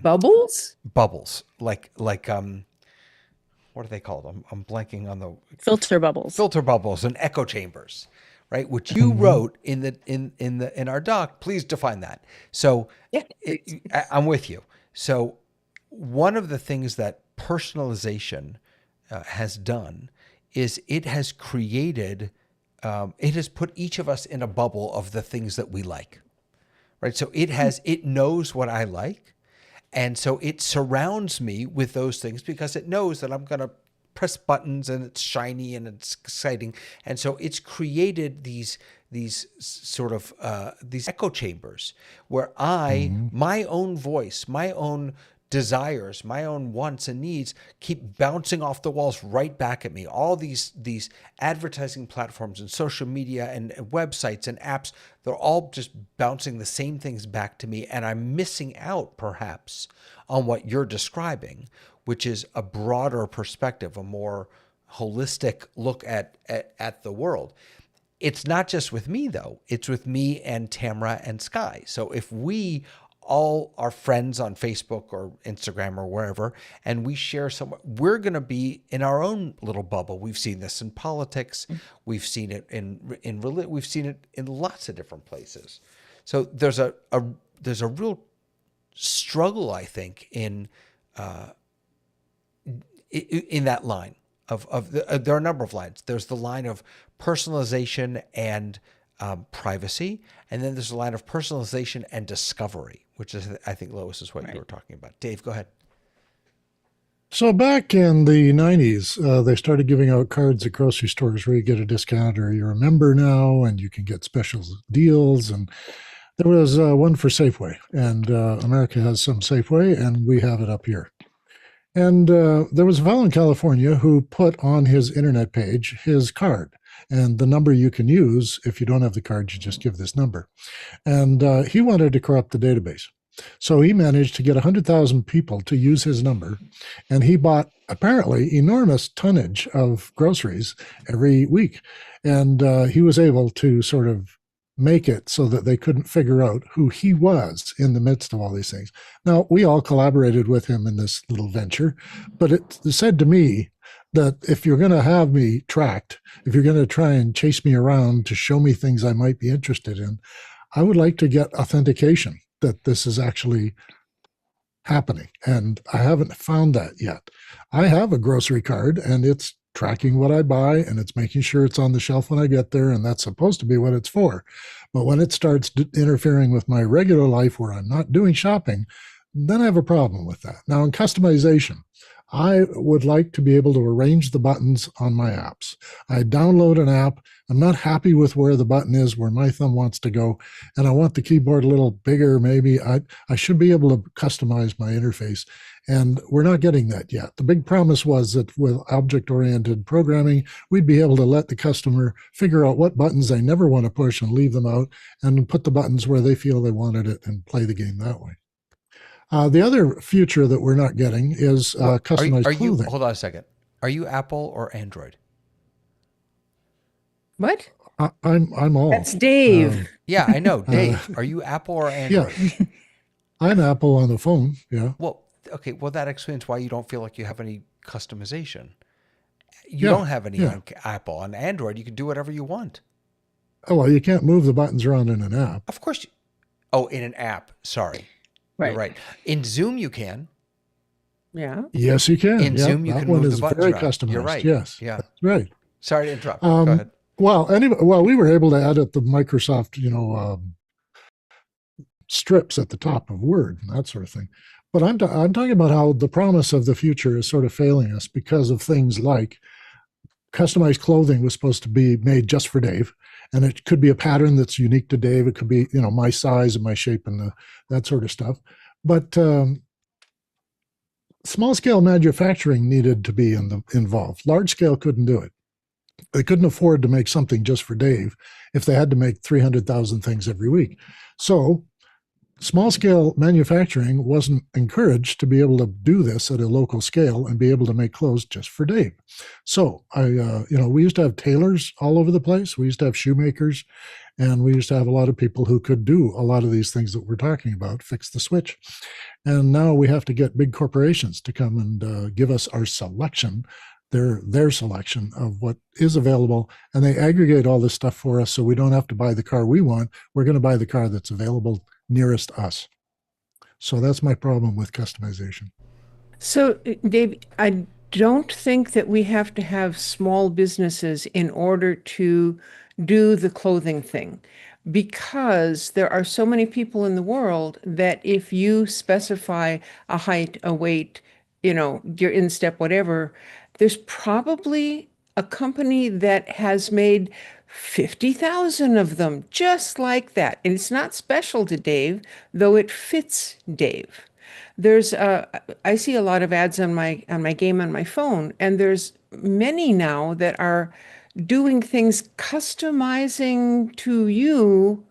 Bubbles? bubbles, like what are they called? I'm blanking on the Filter bubbles. filter bubbles and echo chambers, right? Which you wrote in our doc. Please define that. So Yeah. I'm with you. So one of the things that personalization has done is it has created, it has put each of us in a bubble of the things that we like, right? So it knows what I like. And so it surrounds me with those things because it knows that I'm going to press buttons and it's shiny and it's exciting. And so it's created these sort of these echo chambers where my own voice, my own desires, my own wants and needs keep bouncing off the walls right back at me. All these advertising platforms and social media and websites and apps, they're all just bouncing the same things back to me. And I'm missing out perhaps on what you're describing, which is a broader perspective, a more holistic look at the world. It's not just with me though. It's with me and Tamara and Sky. So if we all are friends on Facebook or Instagram or wherever, and we share somewhere, we're going to be in our own little bubble. We've seen this in politics. We've seen it we've seen it in lots of different places. So there's a real struggle, I think, in that line there are a number of lines. There's the line of personalization and privacy, and then there's a line of personalization and discovery, which is, I think, Lois, is what you were talking about. Dave, go ahead. So back in the 90s, they started giving out cards at grocery stores where you get a discount or you're a member now and you can get special deals. And there was one for Safeway, and America has some Safeway, and we have it up here. And there was a fellow in California who put on his internet page his card. And the number you can use, if you don't have the card, you just give this number. And he wanted to corrupt the database. So he managed to get 100,000 people to use his number. And he bought apparently enormous tonnage of groceries every week. And he was able to sort of make it so that they couldn't figure out who he was in the midst of all these things. Now, we all collaborated with him in this little venture, but it said to me that if you're going to have me tracked, if you're going to try and chase me around to show me things I might be interested in, I would like to get authentication that this is actually happening. And I haven't found that yet. I have a grocery card and it's tracking what I buy and it's making sure it's on the shelf when I get there. And that's supposed to be what it's for. But when it starts interfering with my regular life where I'm not doing shopping, then I have a problem with that. Now in customization, I would like to be able to arrange the buttons on my apps. I download an app. I'm not happy with where the button is, where my thumb wants to go, and I want the keyboard a little bigger. Maybe I should be able to customize my interface, and we're not getting that yet. The big promise was that with object-oriented programming, we'd be able to let the customer figure out what buttons they never want to push and leave them out, and put the buttons where they feel they wanted it and play the game that way. The other future that we're not getting is customized clothing. Hold on a second. Are you Apple or Android? What? I'm all. That's Dave. Yeah, I know. Dave, are you Apple or Android? Yeah, I'm Apple on the phone. Yeah. Well, okay. Well, that explains why you don't feel like you have any customization. You don't have any on Apple. On Android, you can do whatever you want. Oh, well, you can't move the buttons around in an app. Of course. In an app. Sorry. Right. You're right. In Zoom, you can. Yeah. Yes, you can. In Zoom, you that can one move is the buttons very around. customized. You're right. Yes. Yeah. That's right. Sorry to interrupt. Go ahead. Well, anyway, we were able to edit the Microsoft, strips at the top of Word and that sort of thing. But I'm talking about how the promise of the future is sort of failing us because of things like customized clothing was supposed to be made just for Dave. And it could be a pattern that's unique to Dave. It could be, my size and my shape and that sort of stuff. But small scale manufacturing needed to be involved. Large scale couldn't do it. They couldn't afford to make something just for Dave if they had to make 300,000 things every week. So small scale manufacturing wasn't encouraged to be able to do this at a local scale and be able to make clothes just for Dave. So we used to have tailors all over the place. We used to have shoemakers, and we used to have a lot of people who could do a lot of these things that we're talking about, fix the switch. And now we have to get big corporations to come and give us our selection, their selection of what is available, and they aggregate all this stuff for us, so we don't have to buy the car we want. We're going to buy the car that's available nearest us. So that's my problem with customization. So, Dave, I don't think that we have to have small businesses in order to do the clothing thing, because there are so many people in the world that if you specify a height, a weight, your instep, whatever, there's probably a company that has made 50,000 of them just like that. And it's not special to Dave, though it fits Dave. I see a lot of ads on my game on my phone, and there's many now that are doing things customizing to you.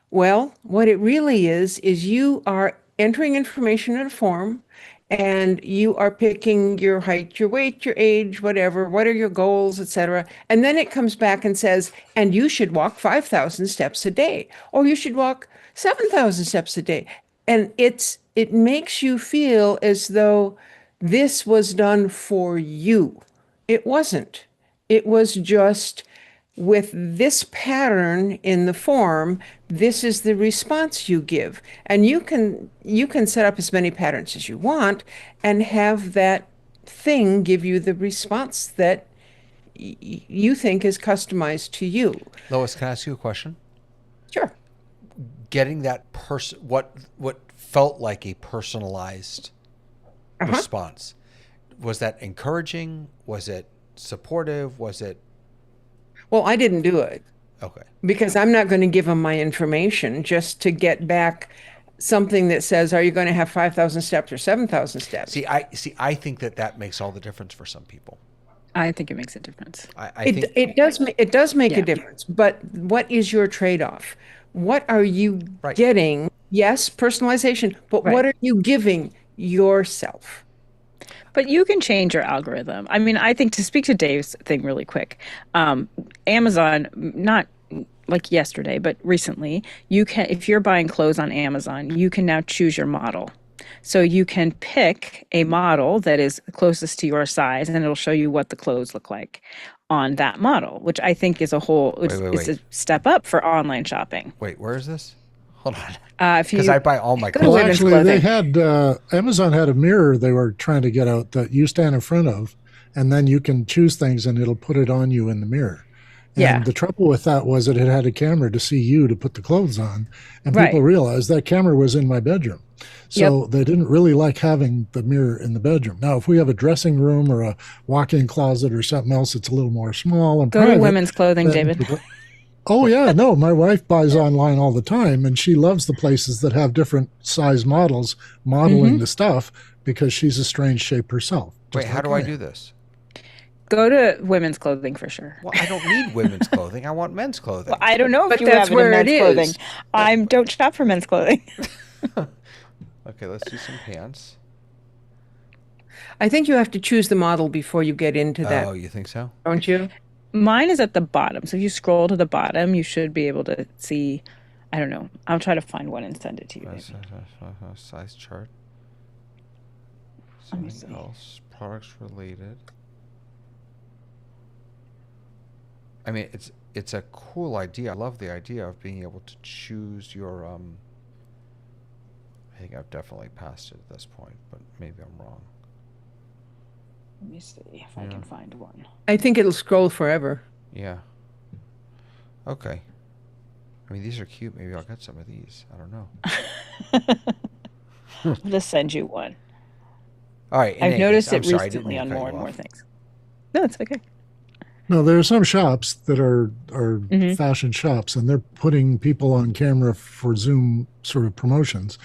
Well, what it really is you are entering information in a form, and you are picking your height, your weight, your age, whatever, what are your goals, etc. And then it comes back and says, and you should walk 5,000 steps a day, or you should walk 7,000 steps a day. And it makes you feel as though this was done for you. It wasn't. It was just, with this pattern in the form, this is the response you give. And you can set up as many patterns as you want and have that thing give you the response that you think is customized to you. Lois, can I ask you a question? Sure. Getting that what felt like a personalized response, was that encouraging? Was it supportive? Was it? Well, I didn't do it. Okay. Because I'm not going to give them my information just to get back something that says, are you going to have 5,000 steps or 7,000 steps? I think that makes all the difference for some people. I think it makes a difference. I think it does make a difference. But what is your trade-off? What are you getting? Yes, personalization, but what are you giving yourself? But you can change your algorithm. I mean, I think, to speak to Dave's thing really quick, Amazon, not like yesterday, but recently, you can, if you're buying clothes on Amazon, you can now choose your model. So you can pick a model that is closest to your size, and it'll show you what the clothes look like on that model, which I think is is a step up for online shopping. Wait, where is this? Hold on. Because I buy all my clothes. Well, actually, they had Amazon had a mirror they were trying to get out that you stand in front of, and then you can choose things, and it'll put it on you in the mirror. And the trouble with that was it had a camera to see you to put the clothes on, and people realized that camera was in my bedroom. So they didn't really like having the mirror in the bedroom. Now, if we have a dressing room or a walk-in closet or something else that's a little more small and private, go to women's clothing, David. Oh, yeah. No, my wife buys online all the time, and she loves the places that have different size models modeling the stuff because she's a strange shape herself. Wait, how do I do this? Go to women's clothing for sure. Well, I don't need women's clothing. I want men's clothing. Well, I don't know if you that's have where men's it is. clothing. I don't shop for men's clothing. Okay, let's do some pants. I think you have to choose the model before you get into that. Oh, you think so? Don't you? Mine is at the bottom. So if you scroll to the bottom, you should be able to see. I don't know. I'll try to find one and send it to you. Size chart. Let me Something else. Products related. I mean, it's a cool idea. I love the idea of being able to choose your. I think I've definitely passed it at this point, but maybe I'm wrong. Let me see if I can find one. I think it'll scroll forever. Yeah. Okay. I mean, these are cute. Maybe I'll get some of these. I don't know. I'll just send you one. All right. I've noticed it recently on more and more things. No, it's okay. No, there are some shops that are fashion shops, and they're putting people on camera for Zoom sort of promotions,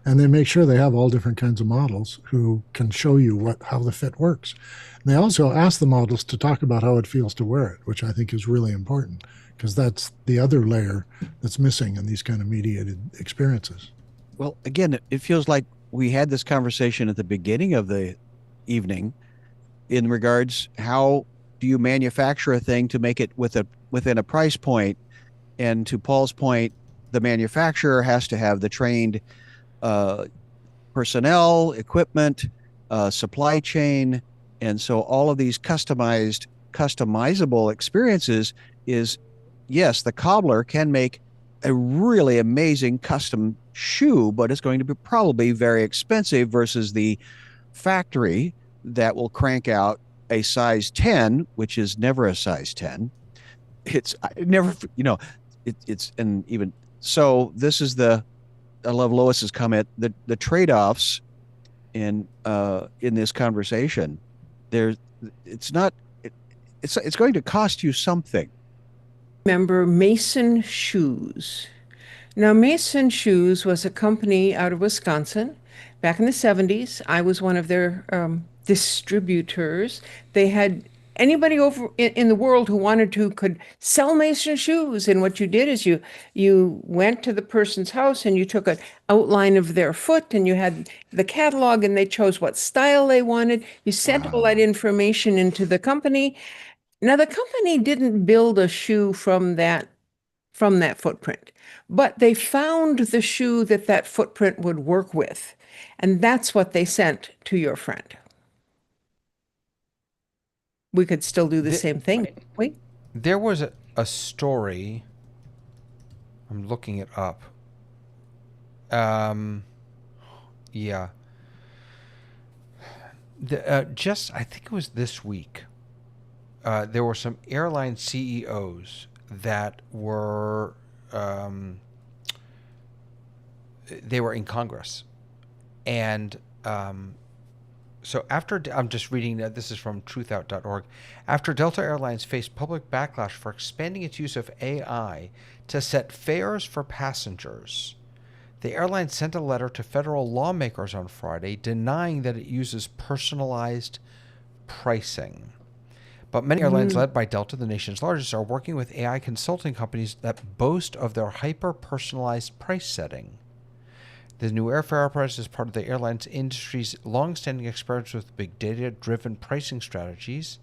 and they make sure they have all different kinds of models who can show you how the fit works. And they also ask the models to talk about how it feels to wear it, which I think is really important, because that's the other layer that's missing in these kind of mediated experiences. Well, again, it feels like we had this conversation at the beginning of the evening in regards how do you manufacture a thing to make it within a price point. And to Paul's point, the manufacturer has to have the trained uh, personnel, equipment, supply chain, and so all of these customizable experiences is yes, the cobbler can make a really amazing custom shoe, but it's going to be probably very expensive versus the factory that will crank out a size 10, which is never a size 10. It's never, it's, and even so, this is I love Lois's comment, the trade-offs in this conversation. There's, it's not, it's going to cost you something. Remember Mason Shoes. Now, Mason Shoes was a company out of Wisconsin. Back in the 70s, I was one of their distributors. They had anybody over in the world who wanted to could sell Mason shoes. And what you did is you went to the person's house and you took an outline of their foot and you had the catalog and they chose what style they wanted. You sent all that information into the company. Now, the company didn't build a shoe from that footprint, but they found the shoe that that footprint would work with. And that's what they sent to your friend. We could still do the same thing. Wait. There was a story. I'm looking it up. Yeah. I think it was this week. There were some airline CEOs that were they were in Congress, and so after I'm just reading that this is from truthout.org. After Delta Airlines faced public backlash for expanding its use of AI to set fares for passengers, the airline sent a letter to federal lawmakers on Friday denying that it uses personalized pricing. But many airlines led by Delta, the nation's largest, are working with AI consulting companies that boast of their hyper-personalized price setting. The new airfare price is part of the airline's industry's long-standing experience with big data-driven pricing strategies.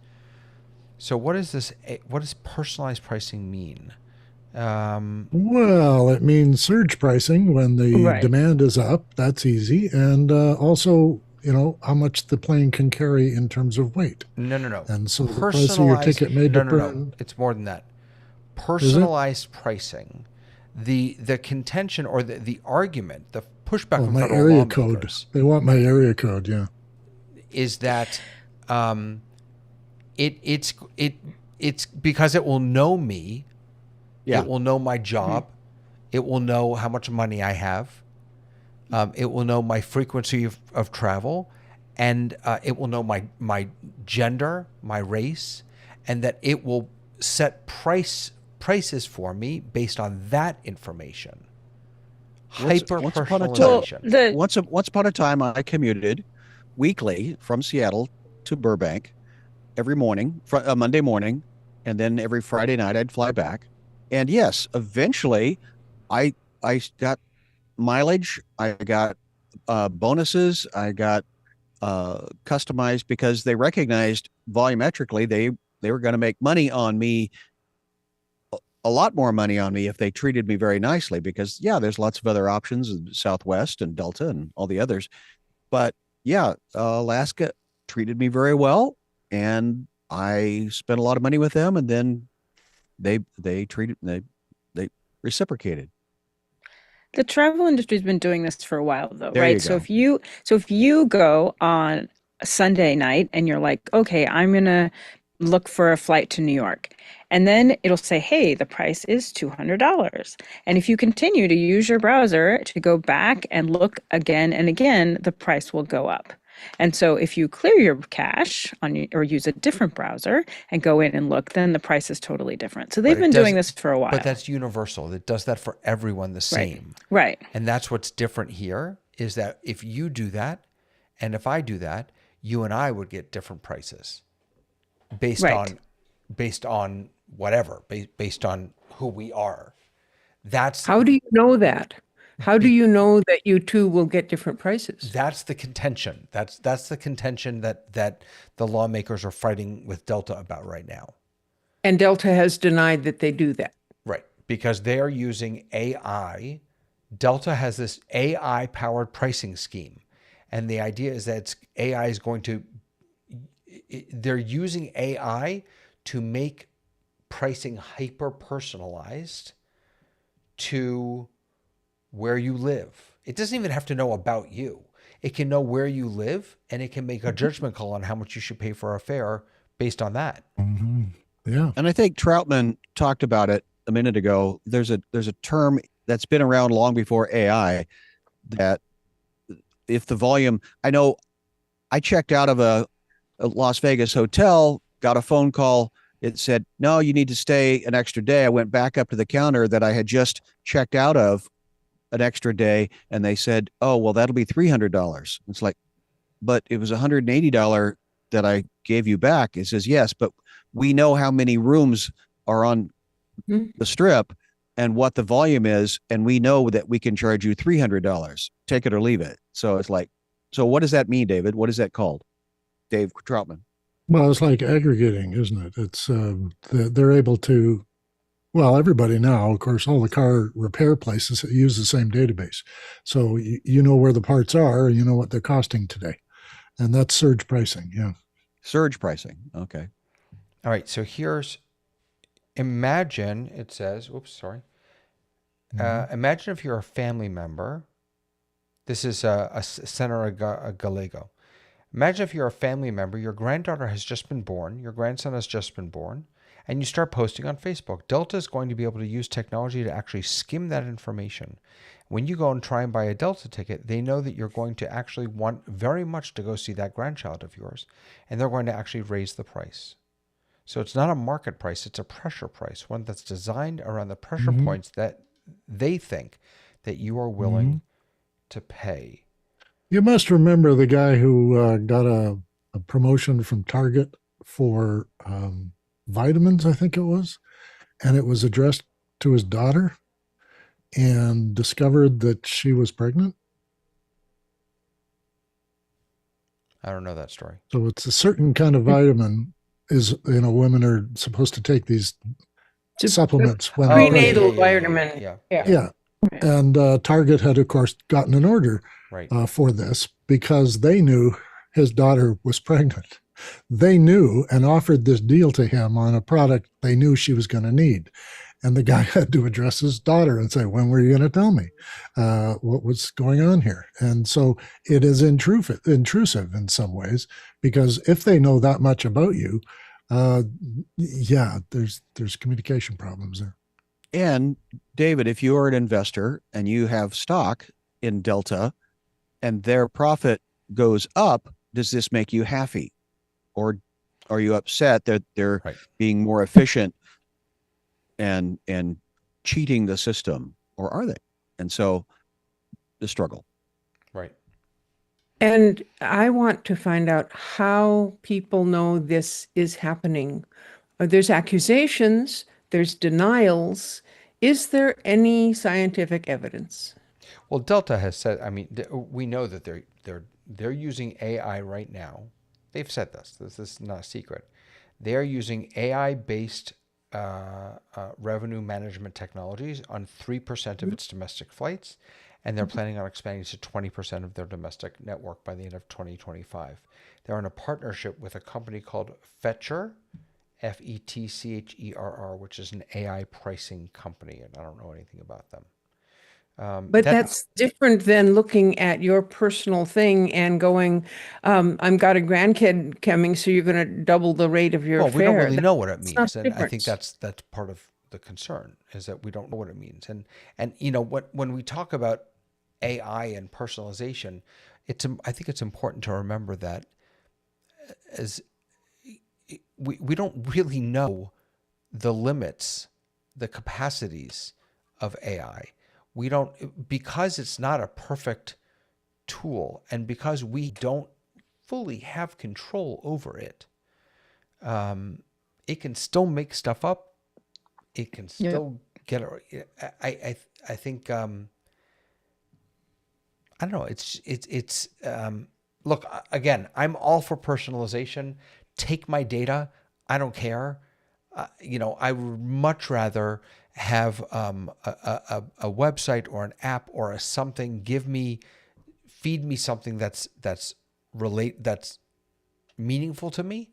So what is this? What does personalized pricing mean? Well, it means surge pricing when the demand is up. That's easy. And also, how much the plane can carry in terms of weight. No. And so the price of your ticket may depend. No. It's more than that. Personalized pricing. The contention or the argument, the pushback from federal area lawmakers. Code. They want my area code, yeah. Is that it's because it will know me. Yeah. It will know my job. It will know how much money I have. It will know my frequency of travel, and it will know my gender, my race, and that it will set prices for me based on that information. Hyper-personalization. Once upon a time, I commuted weekly from Seattle to Burbank every morning, Monday morning, and then every Friday night I'd fly back. And yes, eventually I got mileage, I got bonuses, I got customized because they recognized volumetrically they were going to make money on me, a lot more money on me if they treated me very nicely, because there's lots of other options, Southwest and Delta and all the others. But Alaska treated me very well, and I spent a lot of money with them, and then they reciprocated. The travel industry's been doing this for a while, though, right? So if you go on a Sunday night and you're like, okay, I'm gonna look for a flight to New York, and then it'll say, hey, the price is $200. And if you continue to use your browser to go back and look again and again, the price will go up. And so if you clear your cache or use a different browser and go in and look, then the price is totally different. So they've been doing this for a while. But that's universal. It does that for everyone the same. Right. And that's what's different here is that if you do that and if I do that, you and I would get different prices based on whatever, based on who we are. That's how do you know that? How do you know that you two will get different prices? That's the contention. That's the contention that the lawmakers are fighting with Delta about right now. And Delta has denied that they do that. Right, because they are using AI. Delta has this AI powered pricing scheme, and the idea is that AI is going to. They're using AI to make pricing hyper personalized to where you live. It doesn't even have to know about you. It can know where you live, and it can make a judgment call on how much you should pay for a fare based on that. Mm-hmm. Yeah. And I think Troutman talked about it a minute ago. There's a term that's been around long before AI that if the volume, I know I checked out of a Las Vegas hotel, got a phone call. It said, no, you need to stay an extra day. I went back up to the counter that I had just checked out of an extra day. And they said, oh, well, that'll be $300. It's like, but it was $180 that I gave you back. It says, yes, but we know how many rooms are on the strip and what the volume is. And we know that we can charge you $300, take it or leave it. So it's like, so what does that mean, David? What is that called? Dave Troutman. Well, it's like aggregating, isn't it? It's they're able to, well, everybody now, of course, all the car repair places use the same database. So you know where the parts are, you know what they're costing today. And that's surge pricing. Yeah. Surge pricing. Okay. All right. So imagine it says, oops, sorry. Imagine if you're a family member. This is Senator Gallego. Imagine if you're a family member, your granddaughter has just been born, your grandson has just been born, and you start posting on Facebook. Delta is going to be able to use technology to actually skim that information. When you go and try and buy a Delta ticket, they know that you're going to actually want very much to go see that grandchild of yours, and they're going to actually raise the price. So it's not a market price, it's a pressure price, one that's designed around the pressure points that they think that you are willing to pay. You must remember the guy who got a promotion from Target for vitamins, I think it was, and it was addressed to his daughter and discovered that she was pregnant. I don't know that story. So it's a certain kind of vitamin is, women are supposed to take these supplements when prenatal vitamin. Yeah. And Target had, of course, gotten an order for this because they knew his daughter was pregnant. They knew and offered this deal to him on a product they knew she was going to need. And the guy had to address his daughter and say, when were you going to tell me what was going on here? And so it is intrusive in some ways, because if they know that much about you, there's communication problems there. And David, if you are an investor and you have stock in Delta and their profit goes up, does this make you happy? Or are you upset that they're being more efficient and cheating the system? Or are they? And so the struggle. Right. And I want to find out how people know this is happening. There's accusations, there's denials. Is there any scientific evidence? Well, Delta has said, we know that they're using AI right now. They've said this. This is not a secret. They're using AI-based revenue management technologies on 3% of its domestic flights, and they're planning on expanding to 20% of their domestic network by the end of 2025. They're in a partnership with a company called Fetcher, Fetcherr, which is an AI pricing company, and I don't know anything about them. But that's different than looking at your personal thing and going, I've got a grandkid coming, so you're going to double the rate of your fare. Well, we don't really know what it means, and I think that's part of the concern, is that we don't know what it means. And when we talk about AI and personalization, I think it's important to remember that as we don't really know the limits, the capacities of AI. We don't, because it's not a perfect tool, and because we don't fully have control over it, it can still make stuff up. It can still get. I think I don't know. Look, again, I'm all for personalization. Take my data. I don't care. I would much rather have a website or an app or a something feed me something that's meaningful to me.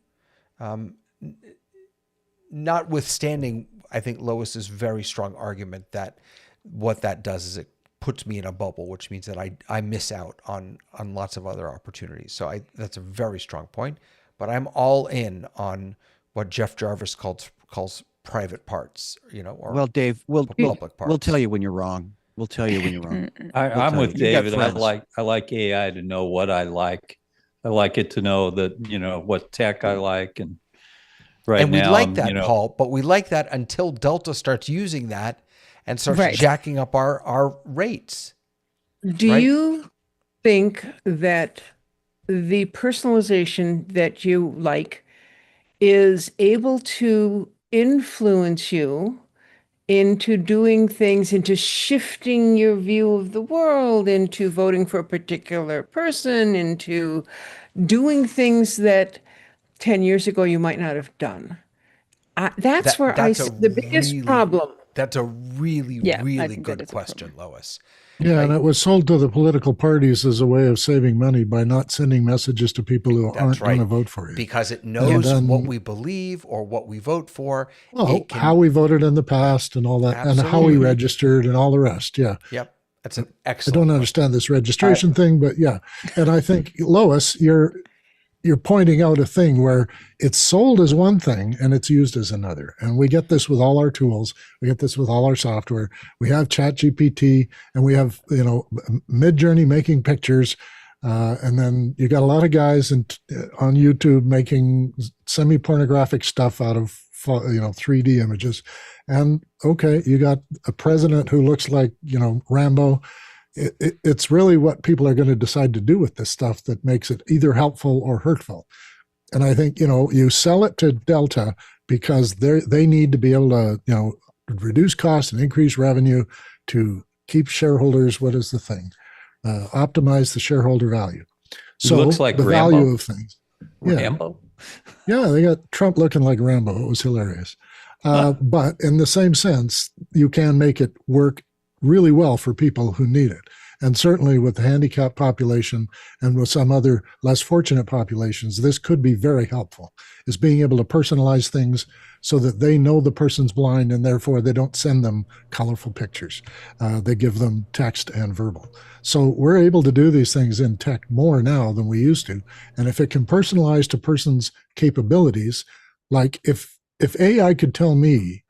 Notwithstanding, I think Lois's very strong argument that what that does is it puts me in a bubble, which means that I miss out on lots of other opportunities. So that's a very strong point. But I'm all in on what Jeff Jarvis calls private parts, or well, Dave, public parts. We'll tell you when you're wrong. We'll tell you when you're wrong. I'm with You got David. friends. I like AI to know what I like. I like it to know that, what tech I like. And right and we now, like that, Paul, but we like that until Delta starts using that and starts jacking up our rates. Do you think that the personalization that you like is able to influence you into doing things, into shifting your view of the world, into voting for a particular person, into doing things that 10 years ago you might not have done? That's where I see the biggest problem. That's a really, really good question, Lois. Yeah, and it was sold to the political parties as a way of saving money by not sending messages to people who aren't going to vote for you. Because it knows what we believe or what we vote for. Well, how we voted in the past and all that, and how we registered and all the rest. Yeah. Yep. That's an excellent I don't understand this registration thing, but yeah. And I think, Lois, you're pointing out a thing where it's sold as one thing and it's used as another. And we get this with all our tools. We get this with all our software. We have ChatGPT and we have, Midjourney making pictures. And then you got a lot of guys on YouTube making semi-pornographic stuff out of, 3D images. And okay, you got a president who looks like, Rambo. It's really what people are going to decide to do with this stuff that makes it either helpful or hurtful. And I think, you sell it to Delta because they need to be able to, reduce costs and increase revenue to keep shareholders. What is the thing? Optimize the shareholder value. So looks like the Rambo. value of things. Yeah. Rambo? Yeah, they got Trump looking like Rambo. It was hilarious. But in the same sense, you can make it work really well for people who need it. And certainly with the handicapped population and with some other less fortunate populations, this could be very helpful, is being able to personalize things so that they know the person's blind and therefore they don't send them colorful pictures. They give them text and verbal. So we're able to do these things in tech more now than we used to. And if it can personalize to person's capabilities, like if AI could tell me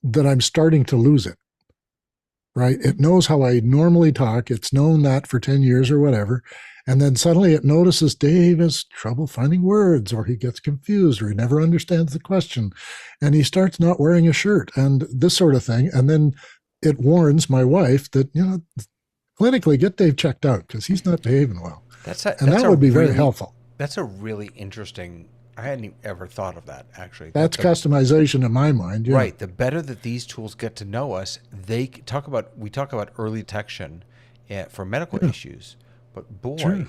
that I'm starting to lose it, right? It knows how I normally talk. It's known that for 10 years or whatever. And then suddenly it notices Dave has trouble finding words, or he gets confused, or he never understands the question. And he starts not wearing a shirt and this sort of thing. And then it warns my wife that, clinically get Dave checked out because he's not behaving well. That would be very helpful. That's a really interesting, I hadn't ever thought of that, actually. That's customization in my mind. Yeah. Right. The better that these tools get to know us, we talk about early detection for medical issues, but boy,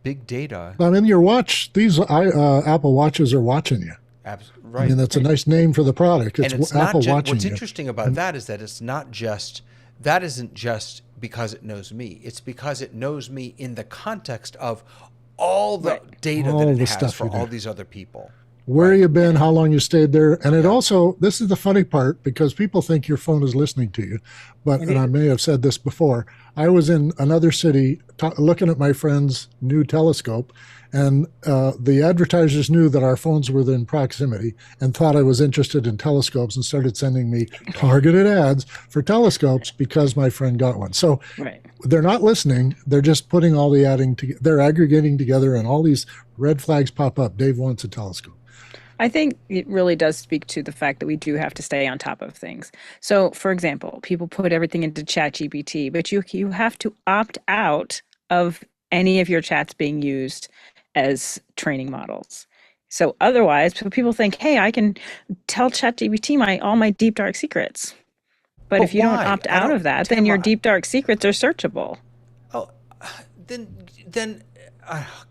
big data. I mean, your watch, these Apple Watches are watching you. Right. I mean, that's a nice name for the product. It's Apple watching what's you. interesting about that is that it's not just, that isn't just because it knows me. It's because it knows me in the context of all the data that it has for all these other people. Where you been, how long you stayed there. And it also, this is the funny part, because people think your phone is listening to you. But, and I may have said this before, I was in another city looking at my friend's new telescope, and the advertisers knew that our phones were in proximity and thought I was interested in telescopes and started sending me targeted ads for telescopes because my friend got one. So they're not listening. They're just putting all the adding together. They're aggregating together, and all these red flags pop up. Dave wants a telescope. I think it really does speak to the fact that we do have to stay on top of things. So, for example, people put everything into ChatGPT, but you have to opt out of any of your chats being used as training models. So otherwise, people think, hey, I can tell ChatGPT all my deep, dark secrets. But if you don't opt out of that, then your deep, dark secrets are searchable. Oh, then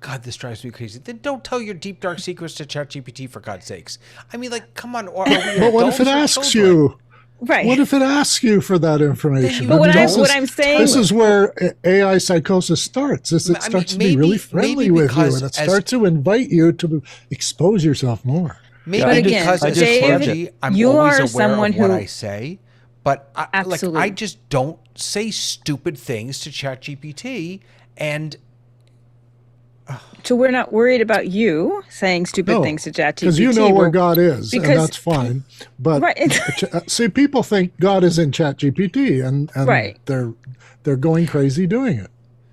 God, this drives me crazy. Then don't tell your deep dark secrets to ChatGPT, for God's sakes. I mean, like, come on. Or But what if it asks children? you? Right. What if it asks you for that information? But what I'm saying, this is where AI psychosis starts. It starts to be really friendly with you, and it starts to invite you to expose yourself more. Maybe but again, because as Dave, I'm you always are aware someone of what who, I say, but I just don't say stupid things to ChatGPT, and so we're not worried about you saying stupid things to ChatGPT. Because you know where God is, and that's fine. But see, people think God is in ChatGPT, and right. they're going crazy doing it.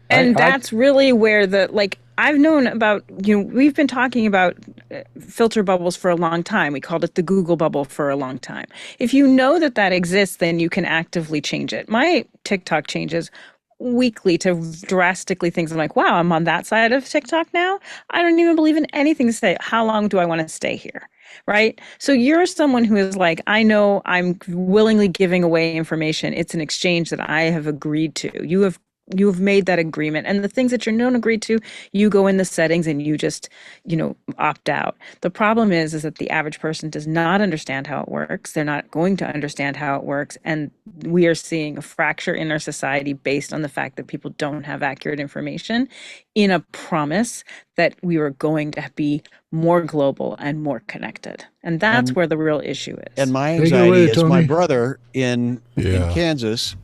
And that's really where I've known about, we've been talking about filter bubbles for a long time. We called it the Google bubble for a long time. If you know that exists, then you can actively change it. My TikTok changes weekly to drastically things. I'm like, wow, I'm on that side of TikTok now. I don't even believe in anything to say. How long do I want to stay here? Right? So you're someone who is like, I know I'm willingly giving away information. It's an exchange that I have agreed to. You have made that agreement, and the things that you're not agreed to, you go in the settings and you just, opt out. The problem is that the average person does not understand how it works. They're not going to understand how it works. And we are seeing a fracture in our society based on the fact that people don't have accurate information in a promise that we were going to be more global and more connected. And that's where the real issue is. And my anxiety is my brother in Kansas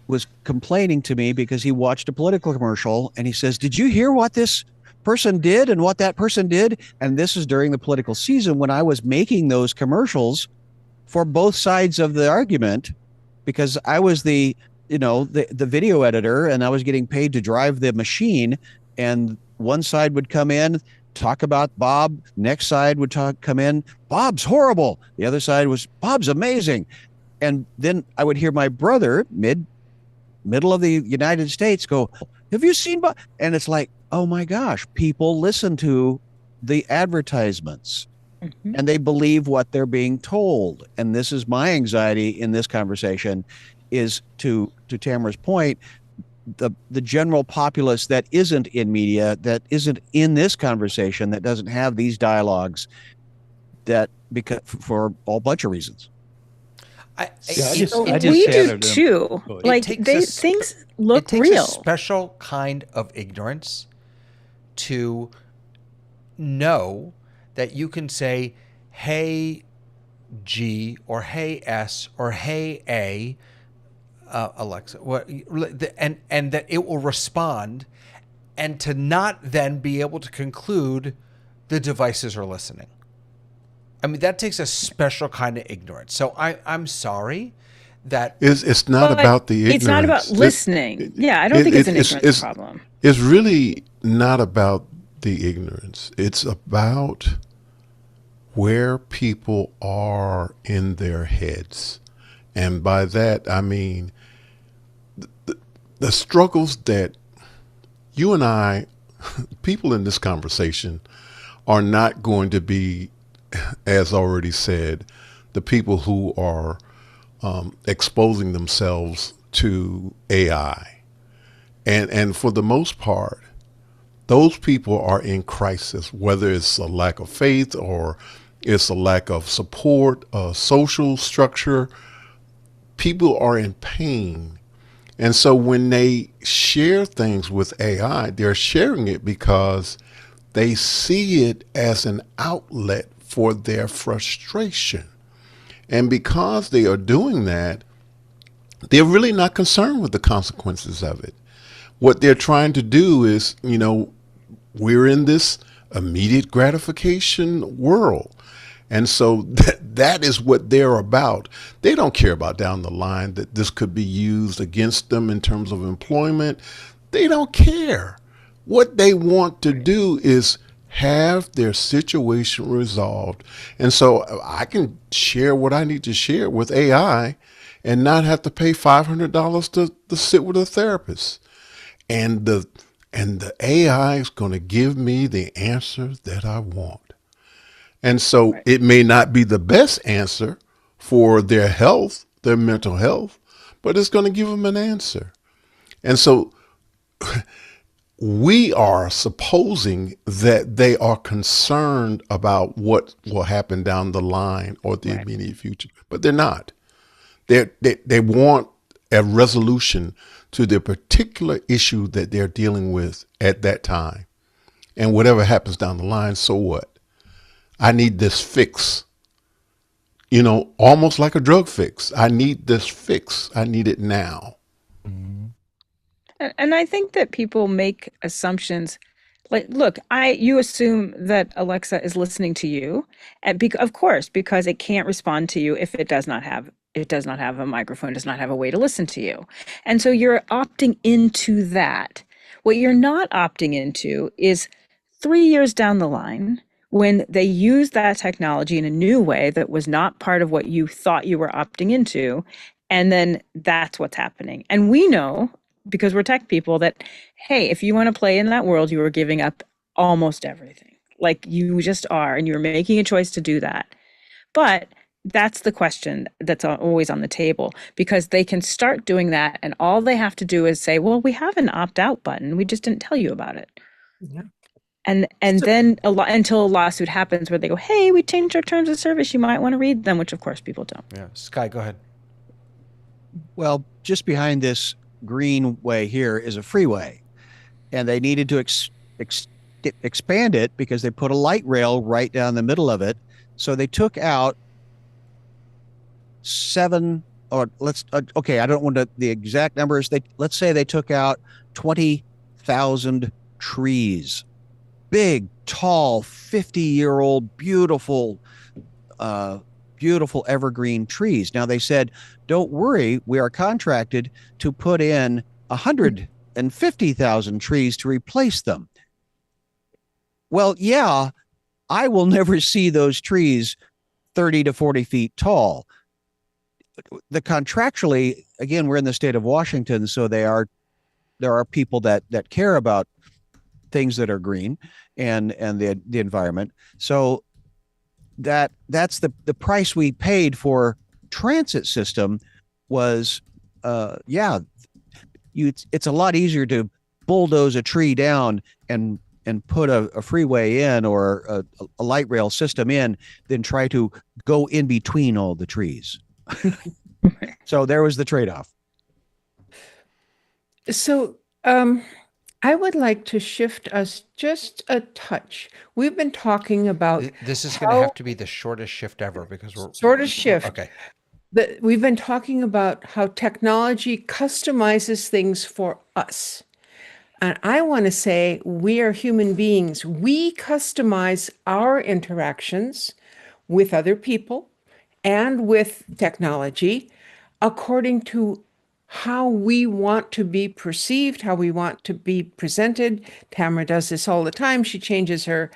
was complaining to me because he watched a political commercial and he says, did you hear what this person did and what that person did? And this is during the political season when I was making those commercials for both sides of the argument, because I was the video editor and I was getting paid to drive the machine, and one side would come in, talk about Bob, next side would come in, Bob's horrible. The other side was, Bob's amazing. And then I would hear my brother middle of the United States go, have you seen Bob? And it's like, oh my gosh, people listen to the advertisements and they believe what they're being told. And this is my anxiety in this conversation, is to Tamara's point, the general populace that isn't in media, that isn't in this conversation, that doesn't have these dialogues, that because for a bunch of reasons. We do too. Like things look real. It takes a special kind of ignorance to know that you can say, "Hey G" or "Hey S" or "Hey A," Alexa, and that it will respond, and to not then be able to conclude the devices are listening. I mean, that takes a special kind of ignorance. So I'm sorry that it's not about the ignorance. It's not about listening. I don't think it's an ignorance problem. It's really not about the ignorance. It's about where people are in their heads. And by that, I mean the struggles that you and I, people in this conversation, are not going to be, as already said, the people who are exposing themselves to AI. And for the most part, those people are in crisis, whether it's a lack of faith or it's a lack of support, social structure. People are in pain. And so when they share things with AI, they're sharing it because they see it as an outlet for their frustration. And because they are doing that, they're really not concerned with the consequences of it. What they're trying to do is, we're in this immediate gratification world. And so that is what they're about. They don't care about down the line that this could be used against them in terms of employment. They don't care. What they want to do is have their situation resolved. And so I can share what I need to share with AI and not have to pay $500 to sit with a therapist. And the AI is going to give me the answer that I want. And so it may not be the best answer for their health, their mental health, but it's going to give them an answer. And so we are supposing that they are concerned about what will happen down the line or the immediate future, but they're not. They want a resolution to the particular issue that they're dealing with at that time. And whatever happens down the line, so what? I need this fix. You know, almost like a drug fix. I need this fix. I need it now. And I think that people make assumptions. Like, look, you assume that Alexa is listening to you, and of course, because it can't respond to you if it does not have a microphone, does not have a way to listen to you, and so you're opting into that. What you're not opting into is 3 years down the line, when they use that technology in a new way that was not part of what you thought you were opting into, and then that's what's happening. And we know, because we're tech people, that, hey, if you want to play in that world, you are giving up almost everything. Like, you just are, and you're making a choice to do that. But that's the question that's always on the table, because they can start doing that, and all they have to do is say, well, we have an opt-out button, we just didn't tell you about it. Yeah. And then until a lawsuit happens where they go, hey, we changed our terms of service, you might want to read them, which of course people don't. Yeah. Sky, go ahead. Well, just behind this green way here is a freeway, and they needed to expand it because they put a light rail right down the middle of it. So they took out I don't want the exact numbers. Let's say they took out 20,000 trees, big, tall, 50-year-old, beautiful evergreen trees. Now they said, don't worry, we are contracted to put in 150,000 trees to replace them. Well, yeah, I will never see those trees 30 to 40 feet tall. Contractually, again, we're in the state of Washington, so there are people that care about things that are green and the environment. So that's the price we paid for transit system was, it's a lot easier to bulldoze a tree down and put a freeway in or a light rail system in than try to go in between all the trees. So there was the trade-off. So I would like to shift us just a touch. We've been talking about This is going to have to be the shortest shift ever, because we're shortest shift. Okay. We've been talking about how technology customizes things for us. And I want to say we are human beings. We customize our interactions with other people and with technology according to how we want to be perceived, how we want to be presented. Tamara does this all the time. She changes her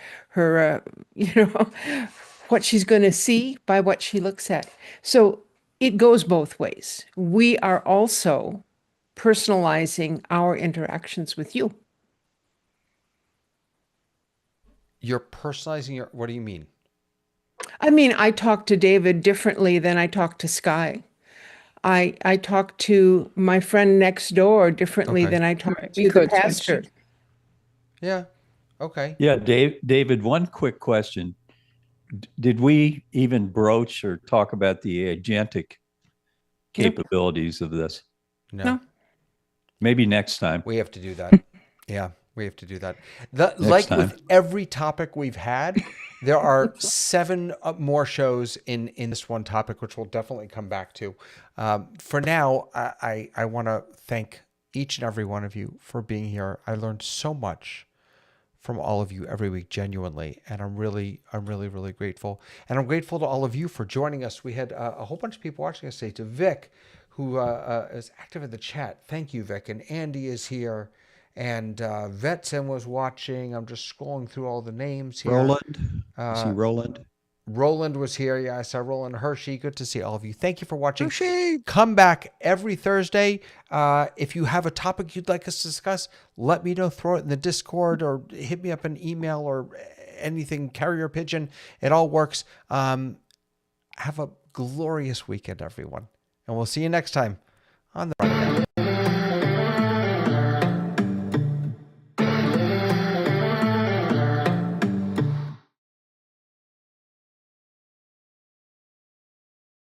what she's going to see by what she looks at. So it goes both ways. We are also personalizing our interactions with you. You're personalizing what do you mean? I mean, I talk to David differently than I talk to Sky. I talk to my friend next door differently than I talk to the pastor. Yeah. Okay. Yeah, David, one quick question. Did we even broach or talk about the agentic capabilities of this? No. Maybe next time. We have to do that. Yeah, we have to do that. Like time. with every topic we've had, there are 7 more shows in this one topic, which we'll definitely come back to. For now, I want to thank each and every one of you for being here. I learned so much from all of you every week, genuinely, and I'm really, really grateful. And I'm grateful to all of you for joining us. We had a whole bunch of people watching us today. To Vic, who is active in the chat. Thank you, Vic. And Andy is here. And Vetsen was watching. I'm just scrolling through all the names here. Roland. See Roland. Roland was here. Yeah, I saw Roland. Hershey. Good to see all of you. Thank you for watching. Hershey. Come back every Thursday. If you have a topic you'd like us to discuss, let me know. Throw it in the Discord or hit me up an email or anything. Carrier pigeon. It all works. Have a glorious weekend, everyone. And we'll see you next time on the Rundown.